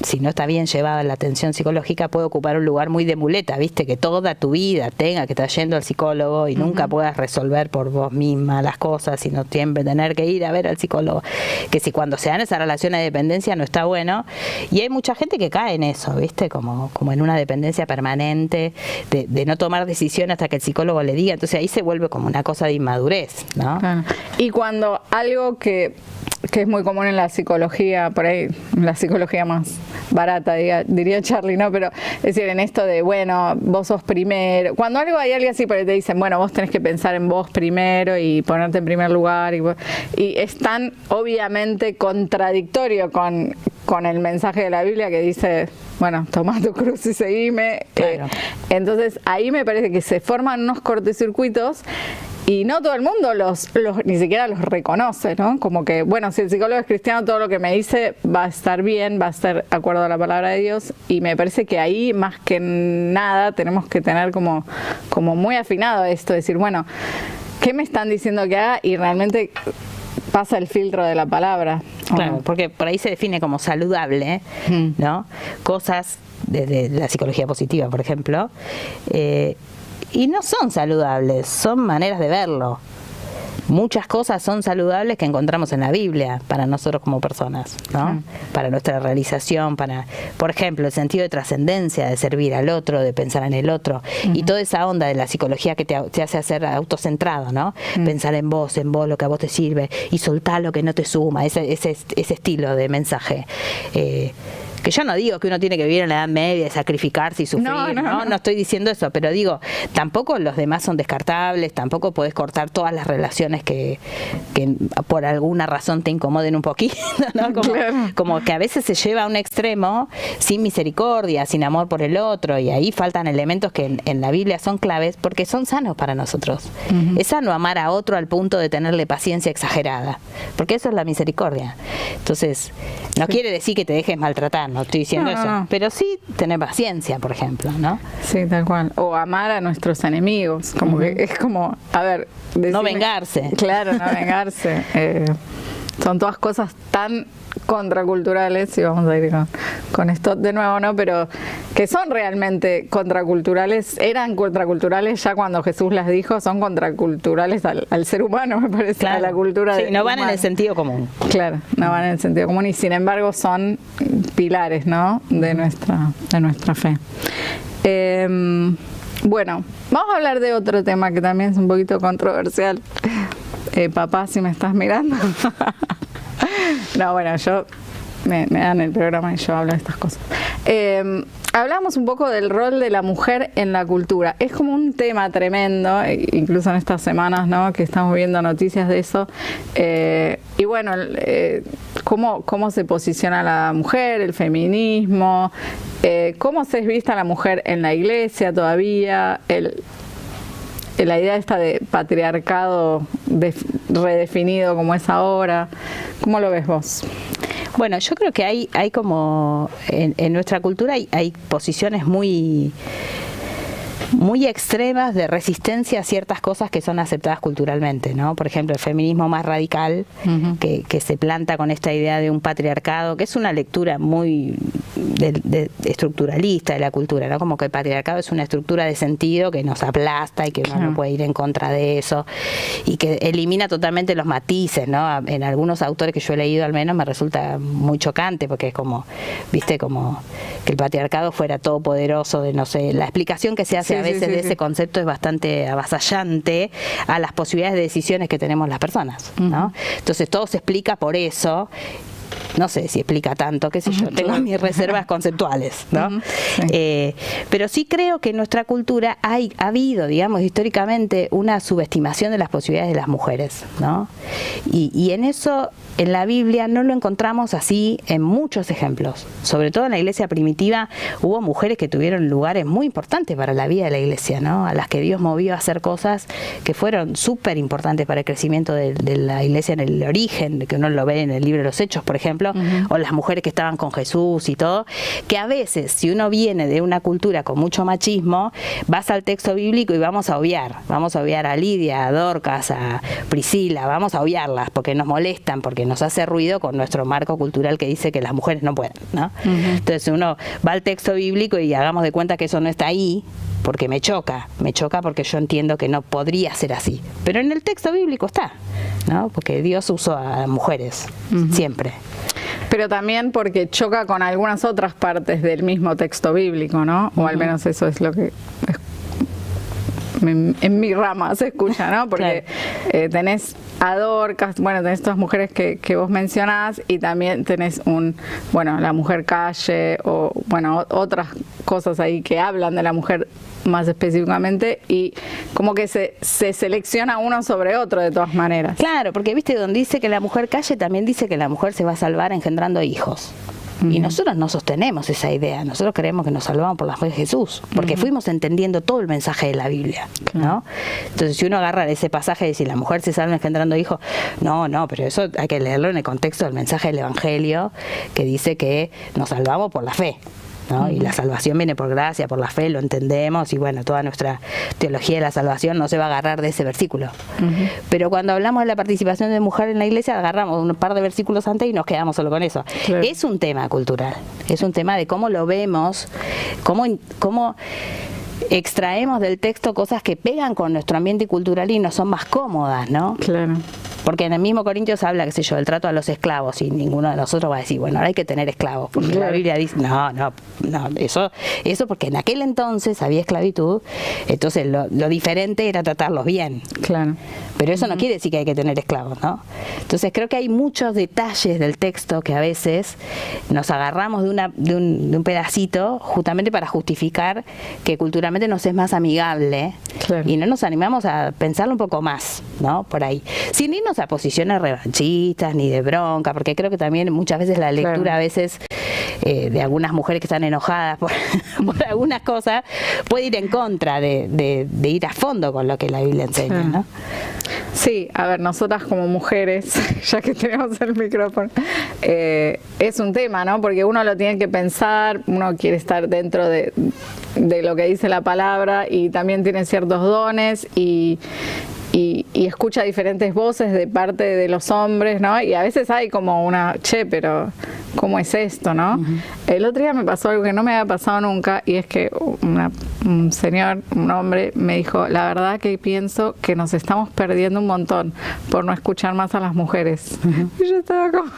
Speaker 2: si no está bien llevada la atención psicológica, puede ocupar un lugar muy de muleta, ¿viste? Que toda tu vida tenga que estar yendo al psicólogo y nunca puedas resolver por vos misma las cosas, sino siempre tener que ir a ver al psicólogo. Que si cuando se dan esas relaciones de dependencia no está bueno. Y hay mucha gente que cae en eso, ¿viste? Como en una dependencia permanente, de no tomar decisión hasta que el psicólogo le diga. Entonces ahí se vuelve como una cosa de inmadurez, ¿no?
Speaker 1: Claro. Y cuando algo que es muy común en la psicología, por ahí, la psicología más barata, diría Charlie, ¿no? Pero es decir, en esto de, bueno, vos sos primero. Cuando hay algo así, por ahí te dicen, bueno, vos tenés que pensar en vos primero y ponerte en primer lugar. Y es tan obviamente contradictorio con el mensaje de la Biblia que dice, bueno, toma tu cruz y seguime.
Speaker 2: Claro.
Speaker 1: Entonces ahí me parece que se forman unos cortocircuitos y no todo el mundo ni siquiera los reconoce, ¿no? Como que, bueno, si el psicólogo es cristiano, todo lo que me dice va a estar bien, va a estar de acuerdo a la palabra de Dios, y me parece que ahí, más que nada, tenemos que tener como muy afinado esto, decir, bueno, ¿qué me están diciendo que haga? Y realmente pasa el filtro de la palabra.
Speaker 2: Claro, porque por ahí se define como saludable, ¿no? Cosas desde la psicología positiva, por ejemplo, y no son saludables, son maneras de verlo. Muchas cosas son saludables que encontramos en la Biblia para nosotros como personas, ¿no? Para nuestra realización, por ejemplo, el sentido de trascendencia, de servir al otro, de pensar en el otro, y toda esa onda de la psicología que te hace ser autocentrado, ¿no? Pensar en vos, lo que a vos te sirve, y soltar lo que no te suma, ese estilo de mensaje. Que yo no digo que uno tiene que vivir en la Edad Media, sacrificarse y sufrir, no estoy diciendo eso, pero digo, tampoco los demás son descartables, tampoco podés cortar todas las relaciones que por alguna razón te incomoden un poquito, ¿no? Como que a veces se lleva a un extremo sin misericordia, sin amor por el otro, y ahí faltan elementos que en la Biblia son claves porque son sanos para nosotros. Es sano amar a otro al punto de tenerle paciencia exagerada, porque eso es la misericordia. Entonces, no quiere decir que te dejes maltratar, no estoy diciendo eso, pero sí tener paciencia, por ejemplo, ¿no?
Speaker 1: Sí, tal cual. O amar a nuestros enemigos, como que es como, a ver, decime,
Speaker 2: no vengarse.
Speaker 1: Claro, no vengarse. Son todas cosas tan contraculturales, y vamos a ir con esto de nuevo, ¿no? Pero que son realmente contraculturales, eran contraculturales ya cuando Jesús las dijo, son contraculturales al ser humano, me parece, a la cultura.
Speaker 2: Sí, no van en el sentido común.
Speaker 1: Claro, no van en el sentido común, y sin embargo son pilares, ¿no? de nuestra fe. Bueno, vamos a hablar de otro tema que también es un poquito controversial. Papá, si me estás mirando. No, bueno, me dan el programa y yo hablo de estas cosas. Hablamos un poco del rol de la mujer en la cultura. Es como un tema tremendo, incluso en estas semanas, ¿no? Que estamos viendo noticias de eso. Y bueno, cómo se posiciona la mujer, el feminismo, cómo se es vista la mujer en la iglesia todavía, la idea esta de patriarcado redefinido como es ahora. ¿Cómo lo ves vos?
Speaker 2: Bueno, yo creo que hay como en nuestra cultura hay posiciones muy extremas de resistencia a ciertas cosas que son aceptadas culturalmente, ¿no? Por ejemplo, el feminismo más radical, que se planta con esta idea de un patriarcado, que es una lectura muy estructuralista de la cultura, ¿no? Como que el patriarcado es una estructura de sentido que nos aplasta y que uno no puede ir en contra de eso, y que elimina totalmente los matices, ¿no? En algunos autores que yo he leído al menos me resulta muy chocante, porque es como, viste, como que el patriarcado fuera todopoderoso, de no sé, la explicación que se hace a veces de ese concepto es bastante avasallante a las posibilidades de decisiones que tenemos las personas, ¿no? Entonces todo se explica por eso. No sé si explica tanto, qué sé yo, tengo mis reservas conceptuales, ¿no? Pero sí creo que en nuestra cultura ha habido, digamos, históricamente una subestimación de las posibilidades de las mujeres, ¿no? Y en eso, en la Biblia, no lo encontramos así en muchos ejemplos. Sobre todo en la iglesia primitiva hubo mujeres que tuvieron lugares muy importantes para la vida de la iglesia, ¿no? A las que Dios movió a hacer cosas que fueron súper importantes para el crecimiento de la iglesia en el origen, que uno lo ve en el libro de los Hechos, por ejemplo. ejemplo, o las mujeres que estaban con Jesús y todo, que a veces, si uno viene de una cultura con mucho machismo, vas al texto bíblico y vamos a obviar a Lidia, a Dorcas, a Priscila, vamos a obviarlas porque nos molestan, porque nos hace ruido con nuestro marco cultural que dice que las mujeres no pueden, ¿no? Entonces uno va al texto bíblico y hagamos de cuenta que eso no está ahí, porque me choca porque yo entiendo que no podría ser así, pero en el texto bíblico está, ¿no? Porque Dios usó a mujeres siempre.
Speaker 1: Pero también porque choca con algunas otras partes del mismo texto bíblico, ¿no? O al menos eso es lo que en mi rama se escucha, ¿no? Porque tenés a Dorcas, bueno, tenés estas mujeres que vos mencionás, y también tenés la mujer calle, o bueno, otras cosas ahí que hablan de la mujer más específicamente, y como que se selecciona uno sobre otro de todas maneras.
Speaker 2: Claro, porque viste, donde dice que la mujer calle, también dice que la mujer se va a salvar engendrando hijos. Y nosotros no sostenemos esa idea, nosotros creemos que nos salvamos por la fe de Jesús, porque fuimos entendiendo todo el mensaje de la Biblia, ¿no? Entonces, si uno agarra ese pasaje y dice, la mujer se salva engendrando hijos, no, pero eso hay que leerlo en el contexto del mensaje del Evangelio, que dice que nos salvamos por la fe, ¿no? Y la salvación viene por gracia, por la fe, lo entendemos, y bueno, toda nuestra teología de la salvación no se va a agarrar de ese versículo. Pero cuando hablamos de la participación de mujer en la iglesia, agarramos un par de versículos antes y nos quedamos solo con eso. Claro. Es un tema cultural, es un tema de cómo lo vemos, cómo extraemos del texto cosas que pegan con nuestro ambiente cultural y nos son más cómodas, ¿no? Claro. Porque en el mismo Corintios habla, qué sé yo, del trato a los esclavos, y ninguno de nosotros va a decir, bueno, ahora hay que tener esclavos, porque la Biblia dice, no, eso porque en aquel entonces había esclavitud, entonces lo diferente era tratarlos bien. Claro. Pero eso no quiere decir que hay que tener esclavos, ¿no? Entonces creo que hay muchos detalles del texto que a veces nos agarramos de un pedacito justamente para justificar que culturalmente nos es más amigable, y no nos animamos a pensarlo un poco más, ¿no? Por ahí. Sin irnos a posiciones revanchistas ni de bronca, porque creo que también muchas veces la lectura a veces de algunas mujeres que están enojadas por algunas cosas puede ir en contra de ir a fondo con lo que la Biblia enseña, ¿no?
Speaker 1: Sí, a ver, nosotras como mujeres, ya que tenemos el micrófono, es un tema, ¿no? Porque uno lo tiene que pensar, uno quiere estar dentro de lo que dice la palabra, y también tiene ciertos dones, y escucha diferentes voces de parte de los hombres, ¿no? Y a veces hay como pero ¿cómo es esto, no? El otro día me pasó algo que no me había pasado nunca, y es que un señor, un hombre, me dijo, la verdad que pienso que nos estamos perdiendo un montón por no escuchar más a las mujeres. Y yo estaba como...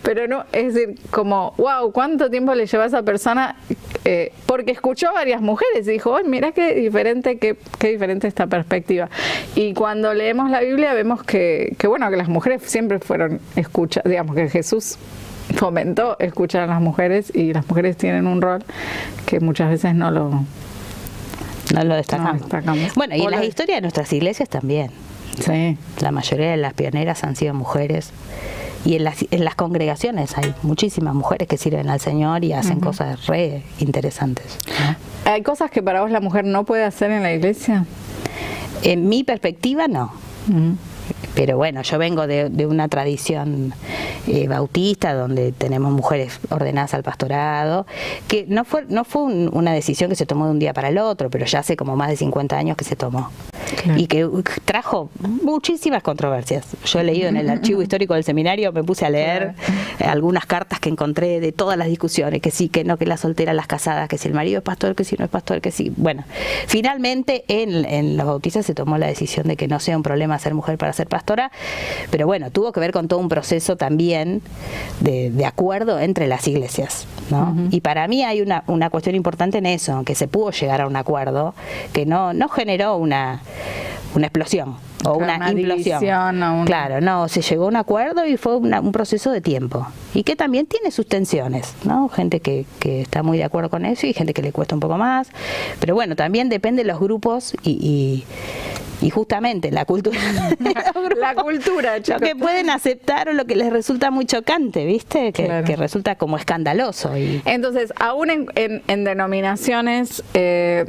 Speaker 1: pero no, es decir, como, wow, ¿cuánto tiempo le lleva a esa persona? Porque escuchó a varias mujeres y dijo, mira qué diferente esta perspectiva. Y cuando leemos la Biblia vemos que las mujeres siempre fueron escuchadas, digamos que Jesús fomentó escuchar a las mujeres, y las mujeres tienen un rol que muchas veces no lo destacamos.
Speaker 2: Bueno, y en las historias de nuestras iglesias también. Sí. La mayoría de las pioneras han sido mujeres. Y en las congregaciones hay muchísimas mujeres que sirven al Señor y hacen cosas re interesantes, ¿no?
Speaker 1: ¿Hay cosas que para vos la mujer no puede hacer en la iglesia?
Speaker 2: En mi perspectiva, no. Pero bueno, yo vengo de una tradición bautista, donde tenemos mujeres ordenadas al pastorado, que no fue una decisión que se tomó de un día para el otro, pero ya hace como más de 50 años que se tomó. Claro. Y que trajo muchísimas controversias. Yo he leído en el archivo histórico del seminario, me puse a leer algunas cartas que encontré de todas las discusiones, que sí, que no, que las solteras, las casadas, que si el marido es pastor, que si no es pastor, que sí. Bueno, finalmente en los bautistas se tomó la decisión de que no sea un problema ser mujer para ser pastora, pero bueno, tuvo que ver con todo un proceso también de acuerdo entre las iglesias, ¿no? Y para mí hay una cuestión importante en eso, que se pudo llegar a un acuerdo que no generó una explosión o una implosión. Claro, no, se llegó a un acuerdo y fue un proceso de tiempo, y que también tiene sus tensiones, ¿no? Gente que está muy de acuerdo con eso y gente que le cuesta un poco más, pero bueno, también depende de los grupos y justamente la cultura
Speaker 1: la cultura,
Speaker 2: lo que pueden aceptar o lo que les resulta muy chocante, ¿viste? Que resulta como escandaloso.
Speaker 1: Entonces, aún en denominaciones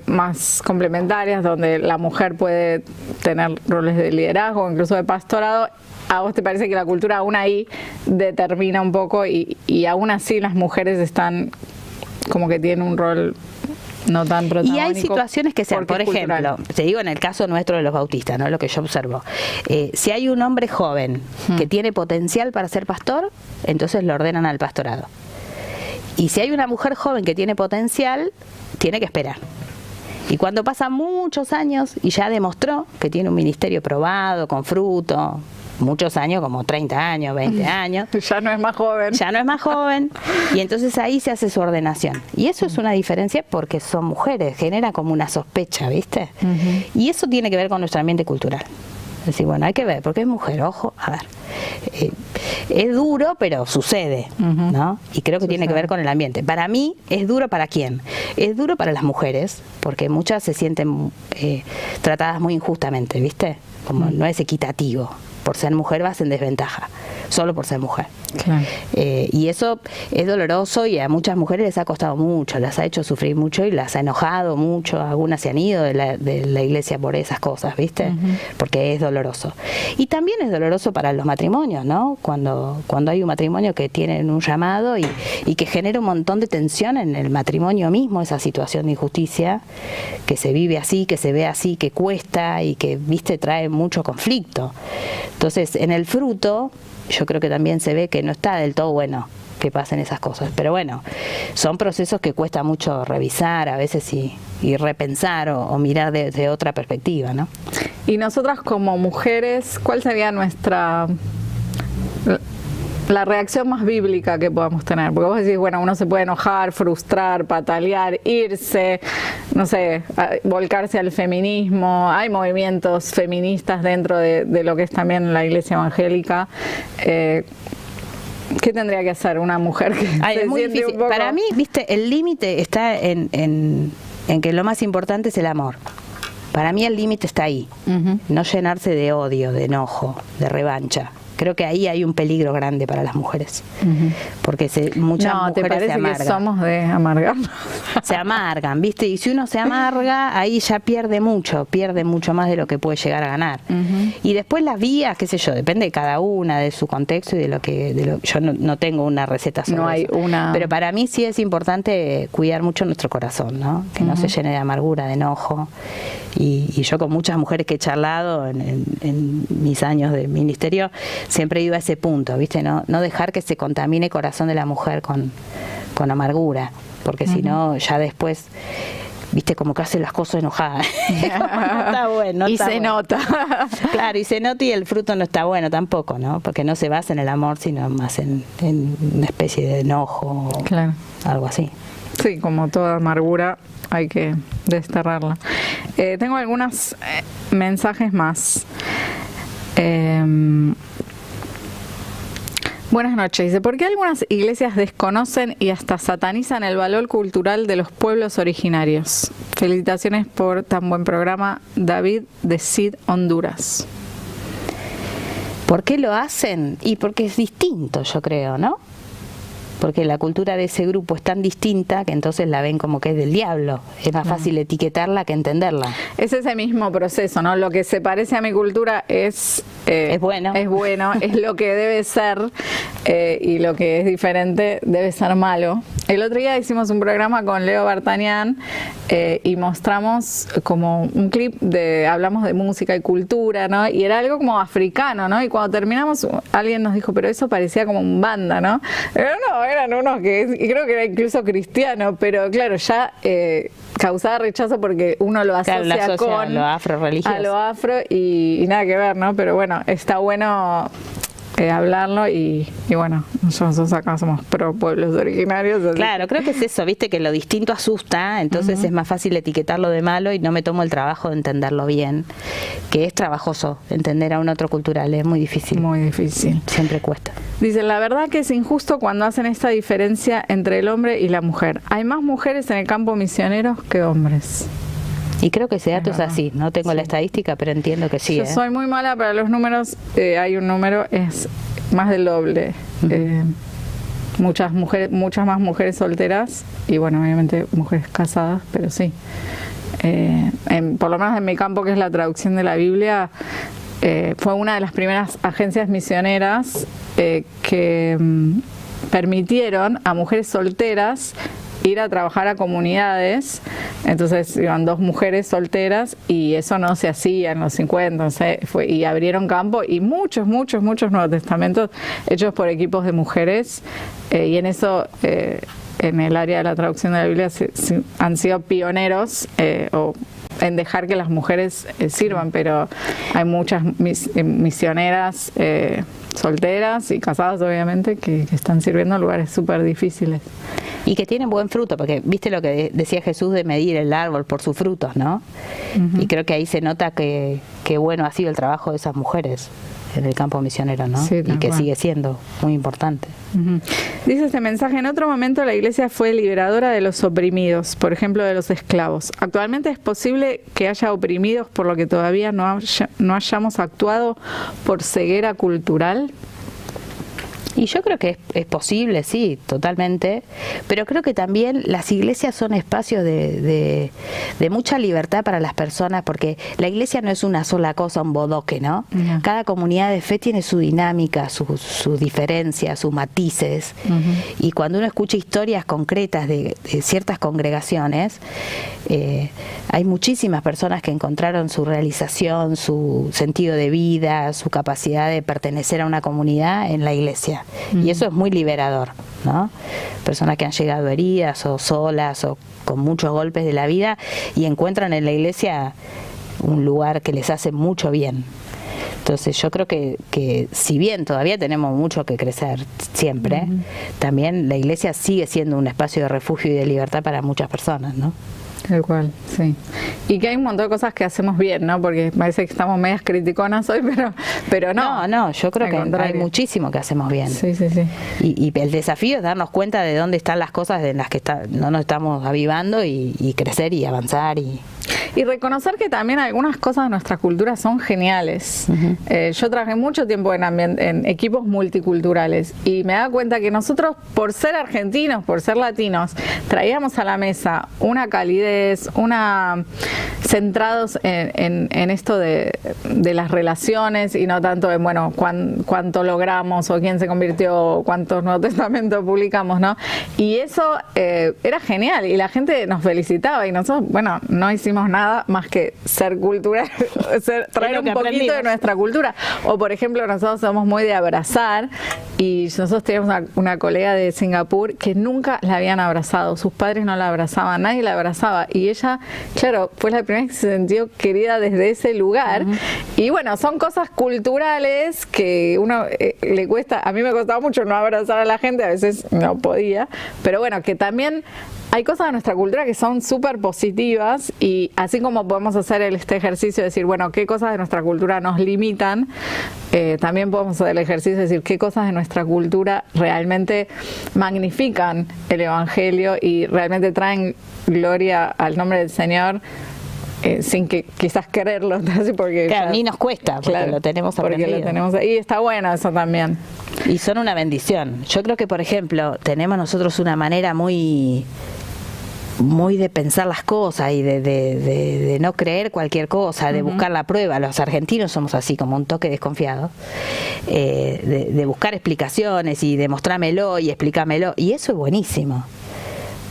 Speaker 1: más complementarias, donde la mujer puede tener roles de liderazgo, incluso de pastorado, ¿a vos te parece que la cultura aún ahí determina un poco y aún así las mujeres están como que tienen un rol no tan protagónico?
Speaker 2: Y hay situaciones que sean, por ejemplo,
Speaker 1: cultural.
Speaker 2: te digo en el caso nuestro de los bautistas, ¿no? Lo que yo observo. Si hay un hombre joven que tiene potencial para ser pastor, entonces lo ordenan al pastorado. Y si hay una mujer joven que tiene potencial, tiene que esperar. Y cuando pasan muchos años y ya demostró que tiene un ministerio probado, con fruto, muchos años, como 30 años, 20 años.
Speaker 1: Ya no es más joven.
Speaker 2: Ya no es más joven. Y entonces ahí se hace su ordenación. Y eso es una diferencia porque son mujeres, genera como una sospecha, ¿viste? Y eso tiene que ver con nuestro ambiente cultural. Es decir, bueno, hay que ver, porque es mujer, ojo, a ver. Es duro, pero sucede, ¿no? Y creo que tiene que ver con el ambiente. Para mí, ¿es duro para quién? Es duro para las mujeres, porque muchas se sienten tratadas muy injustamente, ¿viste? Como no es equitativo. Por ser mujer vas en desventaja, solo por ser mujer.
Speaker 1: Claro.
Speaker 2: Y eso es doloroso y a muchas mujeres les ha costado mucho, las ha hecho sufrir mucho y las ha enojado mucho. Algunas se han ido de la iglesia por esas cosas, ¿viste? Porque es doloroso. Y también es doloroso para los matrimonios, ¿no? Cuando hay un matrimonio que tienen un llamado y que genera un montón de tensión en el matrimonio mismo, esa situación de injusticia, que se vive así, que se ve así, que cuesta y que, ¿viste? Trae mucho conflicto. Entonces, en el fruto, yo creo que también se ve que no está del todo bueno que pasen esas cosas. Pero bueno, son procesos que cuesta mucho revisar a veces y repensar o mirar desde otra perspectiva, ¿no?
Speaker 1: Y nosotras como mujeres, ¿cuál sería la reacción más bíblica que podamos tener? Porque vos decís, bueno, uno se puede enojar, frustrar, patalear, irse, no sé, volcarse al feminismo. Hay movimientos feministas dentro de lo que es también la iglesia evangélica. ¿Qué tendría que hacer una mujer que
Speaker 2: es muy difícil?
Speaker 1: un poco...
Speaker 2: Para mí, viste, el límite está en que lo más importante es el amor. Para mí el límite está ahí. No llenarse de odio, de enojo, de revancha. Creo que ahí hay un peligro grande para las mujeres, porque muchas mujeres se amargan.
Speaker 1: Que somos de amargarnos.
Speaker 2: Se amargan, ¿viste? Y si uno se amarga, ahí ya pierde mucho más de lo que puede llegar a ganar. Y después las vías, qué sé yo, depende de cada una, de su contexto y de lo que... yo no tengo una receta sobre eso. Pero para mí sí es importante cuidar mucho nuestro corazón, ¿no? Que no se llene de amargura, de enojo. Y yo con muchas mujeres que he charlado en mis años de ministerio, siempre he ido a ese punto, ¿viste? No dejar que se contamine el corazón de la mujer con amargura, porque si no, ya después, ¿viste? Como que hace las cosas enojadas. No está bueno.
Speaker 1: Y se nota.
Speaker 2: Claro, y se nota y el fruto no está bueno tampoco, ¿no? Porque no se basa en el amor, sino más en una especie de enojo o algo así.
Speaker 1: Sí, como toda amargura hay que desterrarla. Tengo algunos mensajes más. Buenas noches. Dice, ¿por qué algunas iglesias desconocen y hasta satanizan el valor cultural de los pueblos originarios? Felicitaciones por tan buen programa. David de Sid, Honduras.
Speaker 2: ¿Por qué lo hacen? Y porque es distinto, yo creo, ¿no? Porque la cultura de ese grupo es tan distinta que entonces la ven como que es del diablo. Es más fácil etiquetarla que entenderla.
Speaker 1: Es ese mismo proceso, ¿no? Lo que se parece a mi cultura es bueno, es lo que debe ser, y lo que es diferente debe ser malo. El otro día hicimos un programa con Leo Bartanian y mostramos como un clip hablamos de música y cultura, ¿no? Y era algo como africano, ¿no? Y cuando terminamos alguien nos dijo, pero eso parecía como un banda, ¿no? Pero no, eran unos y creo que era incluso cristiano, pero claro, ya causaba rechazo porque uno lo asocia con
Speaker 2: lo afro-religioso.
Speaker 1: A lo afro y nada que ver, ¿no? Pero bueno, está bueno hablarlo y bueno, nosotros acá somos pro pueblos originarios.
Speaker 2: Claro, creo que es eso, viste que lo distinto asusta, entonces es más fácil etiquetarlo de malo y no me tomo el trabajo de entenderlo bien, que es trabajoso entender a un otro cultural, es muy difícil.
Speaker 1: Muy difícil.
Speaker 2: Siempre cuesta.
Speaker 1: Dice, la verdad que es injusto cuando hacen esta diferencia entre el hombre y la mujer. Hay más mujeres en el campo misionero que hombres.
Speaker 2: Y creo que ese dato es así, no tengo la estadística, pero entiendo que sí.
Speaker 1: Yo soy muy mala para los números, hay un número, es más del doble. Muchas más mujeres solteras y bueno, obviamente mujeres casadas, pero sí. Por lo menos en mi campo, que es la traducción de la Biblia, fue una de las primeras agencias misioneras que permitieron a mujeres solteras ir a trabajar a comunidades. Entonces iban 2 mujeres solteras y eso no se hacía en los 50, entonces y abrieron campo y muchos Nuevos Testamentos hechos por equipos de mujeres, y en eso en el área de la traducción de la Biblia han sido pioneros o en dejar que las mujeres sirvan, pero hay muchas misioneras solteras y casadas, obviamente, que están sirviendo en lugares súper difíciles.
Speaker 2: Y que tienen buen fruto, porque viste lo que decía Jesús de medir el árbol por sus frutos, ¿no? Y creo que ahí se nota que bueno ha sido el trabajo de esas mujeres en el campo misionero, ¿no?
Speaker 1: Sí,
Speaker 2: y que sigue siendo muy importante.
Speaker 1: Dice este mensaje: en otro momento la Iglesia fue liberadora de los oprimidos, por ejemplo de los esclavos. Actualmente es posible que haya oprimidos por lo que todavía no hayamos actuado por ceguera cultural.
Speaker 2: Y yo creo que es posible, sí, totalmente, pero creo que también las iglesias son espacios de mucha libertad para las personas, porque la iglesia no es una sola cosa, un bodoque, ¿no? Cada comunidad de fe tiene su dinámica, sus diferencias, sus matices, y cuando uno escucha historias concretas de ciertas congregaciones, hay muchísimas personas que encontraron su realización, su sentido de vida, su capacidad de pertenecer a una comunidad en la iglesia. Y eso es muy liberador, ¿no? Personas que han llegado heridas o solas o con muchos golpes de la vida y encuentran en la iglesia un lugar que les hace mucho bien. Entonces yo creo que si bien todavía tenemos mucho que crecer siempre, también la iglesia sigue siendo un espacio de refugio y de libertad para muchas personas, ¿no?
Speaker 1: Tal cual, sí. Y que hay un montón de cosas que hacemos bien, ¿no? Porque parece que estamos medias criticonas hoy, pero no.
Speaker 2: No, yo creo que hay muchísimo que hacemos bien.
Speaker 1: Sí.
Speaker 2: Y el desafío es darnos cuenta de dónde están las cosas en las que no nos estamos avivando y crecer y avanzar
Speaker 1: y reconocer que también algunas cosas de nuestra cultura son geniales. Yo trabajé mucho tiempo en equipos multiculturales y me daba cuenta que nosotros, por ser argentinos, por ser latinos, traíamos a la mesa una calidez, centrados en esto de las relaciones y no tanto en, bueno, cuánto logramos o quién se convirtió, cuántos Nuevos Testamentos publicamos, ¿no? Y eso era genial y la gente nos felicitaba y nosotros, bueno, no hicimos nada más que ser cultural, traer un poquito de nuestra cultura. O por ejemplo, nosotros somos muy de abrazar y nosotros teníamos una colega de Singapur que nunca la habían abrazado, sus padres no la abrazaban, nadie la abrazaba y ella, claro, fue la primera vez que se sintió querida desde ese lugar. Y bueno, son cosas culturales que uno le cuesta, a mí me costaba mucho no abrazar a la gente, a veces no podía, pero bueno, que también hay cosas de nuestra cultura que son súper positivas y así como podemos hacer este ejercicio de decir, bueno, qué cosas de nuestra cultura nos limitan, también podemos hacer el ejercicio de decir qué cosas de nuestra cultura realmente magnifican el Evangelio y realmente traen gloria al nombre del Señor. Sin que quizás quererlo, porque
Speaker 2: claro, ni nos cuesta, porque lo tenemos aprendido.
Speaker 1: Y está bueno eso también.
Speaker 2: Y son una bendición. Yo creo que, por ejemplo, tenemos nosotros una manera muy de pensar las cosas y de no creer cualquier cosa, de buscar la prueba. Los argentinos somos así, como un toque desconfiado, de buscar explicaciones y demostrármelo y explícamelo, y eso es buenísimo.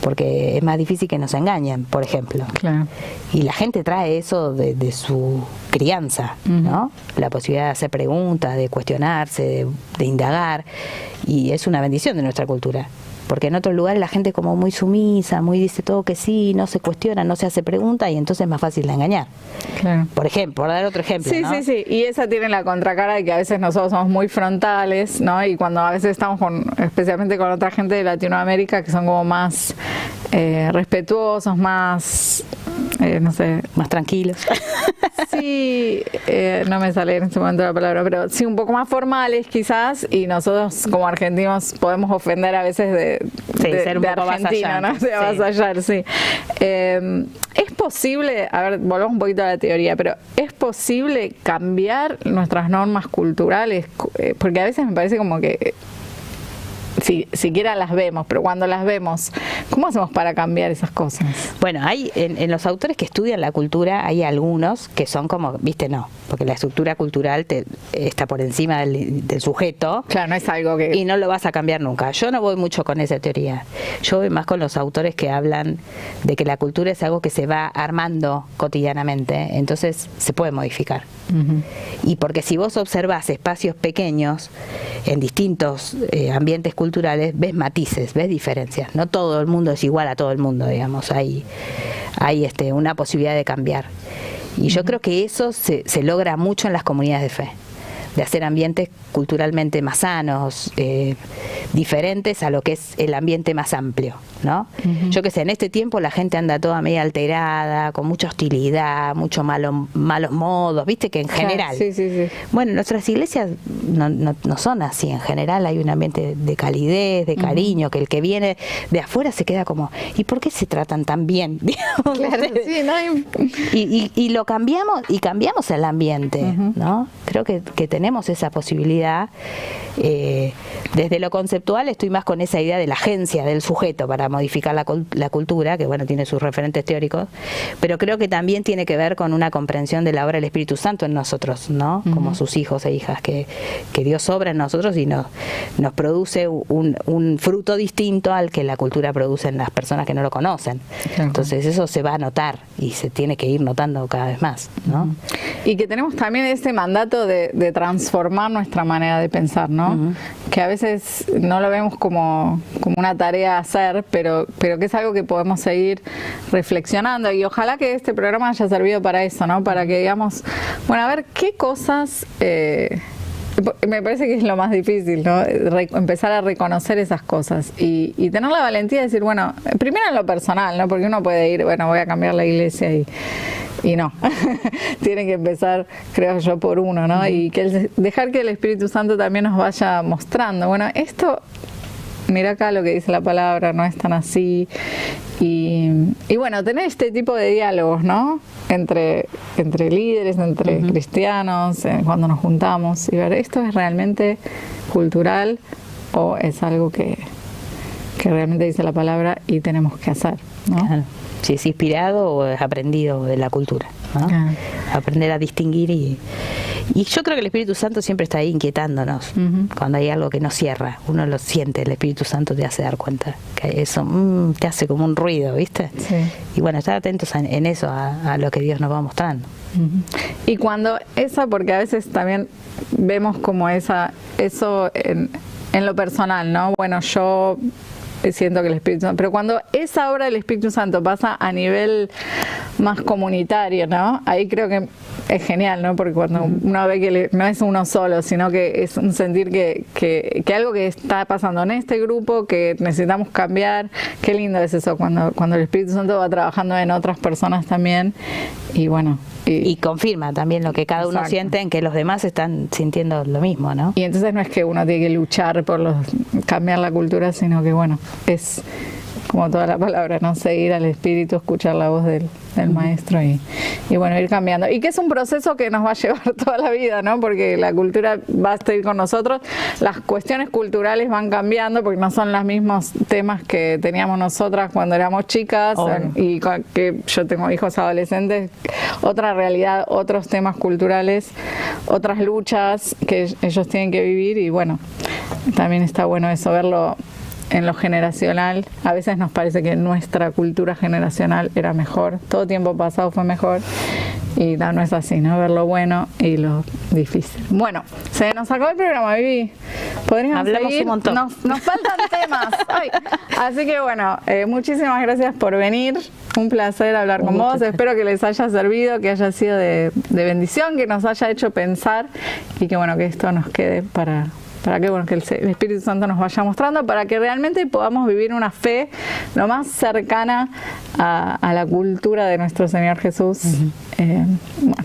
Speaker 2: Porque es más difícil que nos engañen, por ejemplo.
Speaker 1: Claro.
Speaker 2: Y la gente trae eso de su crianza, ¿no? La posibilidad de hacer preguntas, de cuestionarse, de indagar. Y es una bendición de nuestra cultura. Porque en otros lugares la gente es como muy sumisa, muy dice todo que sí, no se cuestiona, no se hace preguntas y entonces es más fácil de engañar.
Speaker 1: Claro.
Speaker 2: Por ejemplo, por dar otro ejemplo,
Speaker 1: sí,
Speaker 2: ¿no?
Speaker 1: Sí. Y esa tiene la contracara de que a veces nosotros somos muy frontales, ¿no? Y cuando a veces estamos especialmente con otra gente de Latinoamérica que son como más respetuosos, más, no sé.
Speaker 2: Más tranquilos.
Speaker 1: Sí, no me sale en este momento la palabra, pero sí un poco más formales quizás, y nosotros como argentinos podemos ofender a veces de
Speaker 2: ser un poco
Speaker 1: argentino, ¿no? De avasallar, sí. Es posible, a ver, volvamos un poquito a la teoría, pero ¿es posible cambiar nuestras normas culturales? Porque a veces me parece como que siquiera las vemos, pero cuando las vemos, ¿cómo hacemos para cambiar esas cosas?
Speaker 2: Bueno, hay en los autores que estudian la cultura, hay algunos que son como, viste, no, porque la estructura cultural está por encima del sujeto.
Speaker 1: Claro, no es algo que...
Speaker 2: Y no lo vas a cambiar nunca. Yo no voy mucho con esa teoría. Yo voy más con los autores que hablan de que la cultura es algo que se va armando cotidianamente, entonces se puede modificar. Y porque si vos observás espacios pequeños en distintos ambientes culturales, ves matices, ves diferencias. No todo el mundo es igual a todo el mundo, digamos. Hay una posibilidad de cambiar. Y yo creo que eso se logra mucho en las comunidades de fe, de hacer ambientes culturalmente más sanos, diferentes a lo que es el ambiente más amplio, ¿no? Yo que sé, en este tiempo la gente anda toda media alterada, con mucha hostilidad, muchos malos modos, viste que en general.
Speaker 1: Sí.
Speaker 2: Bueno, nuestras iglesias no son así, en general hay un ambiente de calidez, de cariño, que el que viene de afuera se queda como, ¿y por qué se tratan tan bien?
Speaker 1: Claro, sí, no hay...
Speaker 2: y lo cambiamos, y cambiamos el ambiente, ¿no? Creo que tenemos esa posibilidad. Desde lo conceptual estoy más con esa idea de la agencia del sujeto para modificar la cultura, que bueno, tiene sus referentes teóricos, pero creo que también tiene que ver con una comprensión de la obra del Espíritu Santo en nosotros, ¿no? Como sus hijos e hijas, que Dios obra en nosotros y nos produce un fruto distinto al que la cultura produce en las personas que no lo conocen. Entonces eso se va a notar y se tiene que ir notando cada vez más, ¿no?
Speaker 1: Y que tenemos también ese mandato de transformar nuestra manera de pensar, ¿no? Que a veces no lo vemos como una tarea a hacer, pero que es algo que podemos seguir reflexionando, y ojalá que este programa haya servido para eso, ¿no? Para que digamos, bueno, a ver qué cosas... me parece que es lo más difícil, ¿no? Empezar a reconocer esas cosas y tener la valentía de decir, bueno, primero en lo personal, ¿no? Porque uno puede ir, bueno, voy a cambiar la iglesia y no, tiene que empezar, creo yo, por uno, ¿no? Y dejar que el Espíritu Santo también nos vaya mostrando, bueno, esto, mira acá lo que dice la palabra, no es tan así. Y bueno, tener este tipo de diálogos, ¿no? Entre líderes, entre cristianos, cuando nos juntamos, y ver, ¿esto es realmente cultural o es algo que realmente dice la palabra y tenemos que hacer, ¿no?
Speaker 2: Claro. Si es inspirado o es aprendido de la cultura, ¿no? Aprender a distinguir y yo creo que el Espíritu Santo siempre está ahí inquietándonos. Cuando hay algo que no cierra, uno lo siente, el Espíritu Santo te hace dar cuenta que eso te hace como un ruido, ¿viste? Sí. Y bueno, estar atentos en eso, a lo que Dios nos va mostrando.
Speaker 1: Y cuando porque a veces también vemos como eso en lo personal, ¿no? Bueno, yo siento que el Espíritu Santo, pero cuando esa obra del Espíritu Santo pasa a nivel más comunitario, ¿no? Ahí creo que es genial, ¿no? Porque cuando uno ve que no es uno solo, sino que es un sentir que algo que está pasando en este grupo, que necesitamos cambiar, qué lindo es eso, cuando el Espíritu Santo va trabajando en otras personas también, y bueno...
Speaker 2: Y confirma también lo que cada uno siente, en que los demás están sintiendo lo mismo, ¿no?
Speaker 1: Y entonces no es que uno tiene que luchar por cambiar la cultura, sino que bueno, es como toda la palabra, ¿no? Seguir al Espíritu, escuchar la voz del Maestro y bueno, ir cambiando. Y que es un proceso que nos va a llevar toda la vida, ¿no? Porque la cultura va a estar con nosotros, las cuestiones culturales van cambiando porque no son los mismos temas que teníamos nosotras cuando éramos chicas, y que yo tengo hijos adolescentes, otra realidad, otros temas culturales, otras luchas que ellos tienen que vivir, y bueno, también está bueno eso, verlo en lo generacional. A veces nos parece que nuestra cultura generacional era mejor, todo tiempo pasado fue mejor, y no es así, ¿no? Ver lo bueno y lo difícil. Bueno, se nos acabó el programa, Vivi. Podríamos
Speaker 2: Hablamos
Speaker 1: seguir.
Speaker 2: Un montón.
Speaker 1: Nos faltan temas. Ay. Así que bueno, muchísimas gracias por venir. Un placer hablar con vos. Espero que les haya servido, que haya sido de bendición, que nos haya hecho pensar, y que bueno, que esto nos quede para que bueno, que el Espíritu Santo nos vaya mostrando, para que realmente podamos vivir una fe lo más cercana a la cultura de nuestro Señor Jesús. Bueno,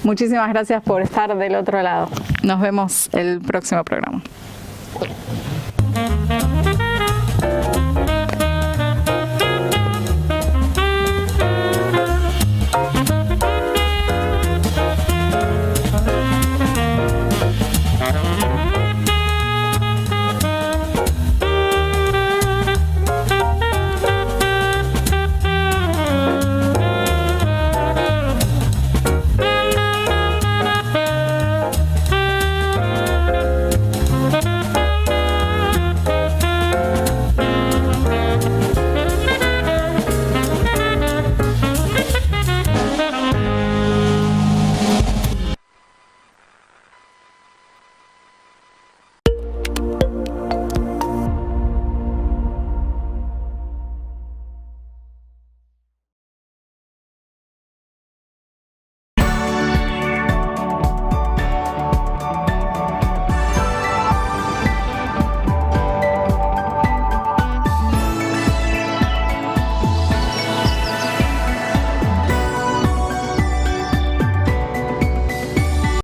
Speaker 1: muchísimas gracias por estar del otro lado. Nos vemos el próximo programa.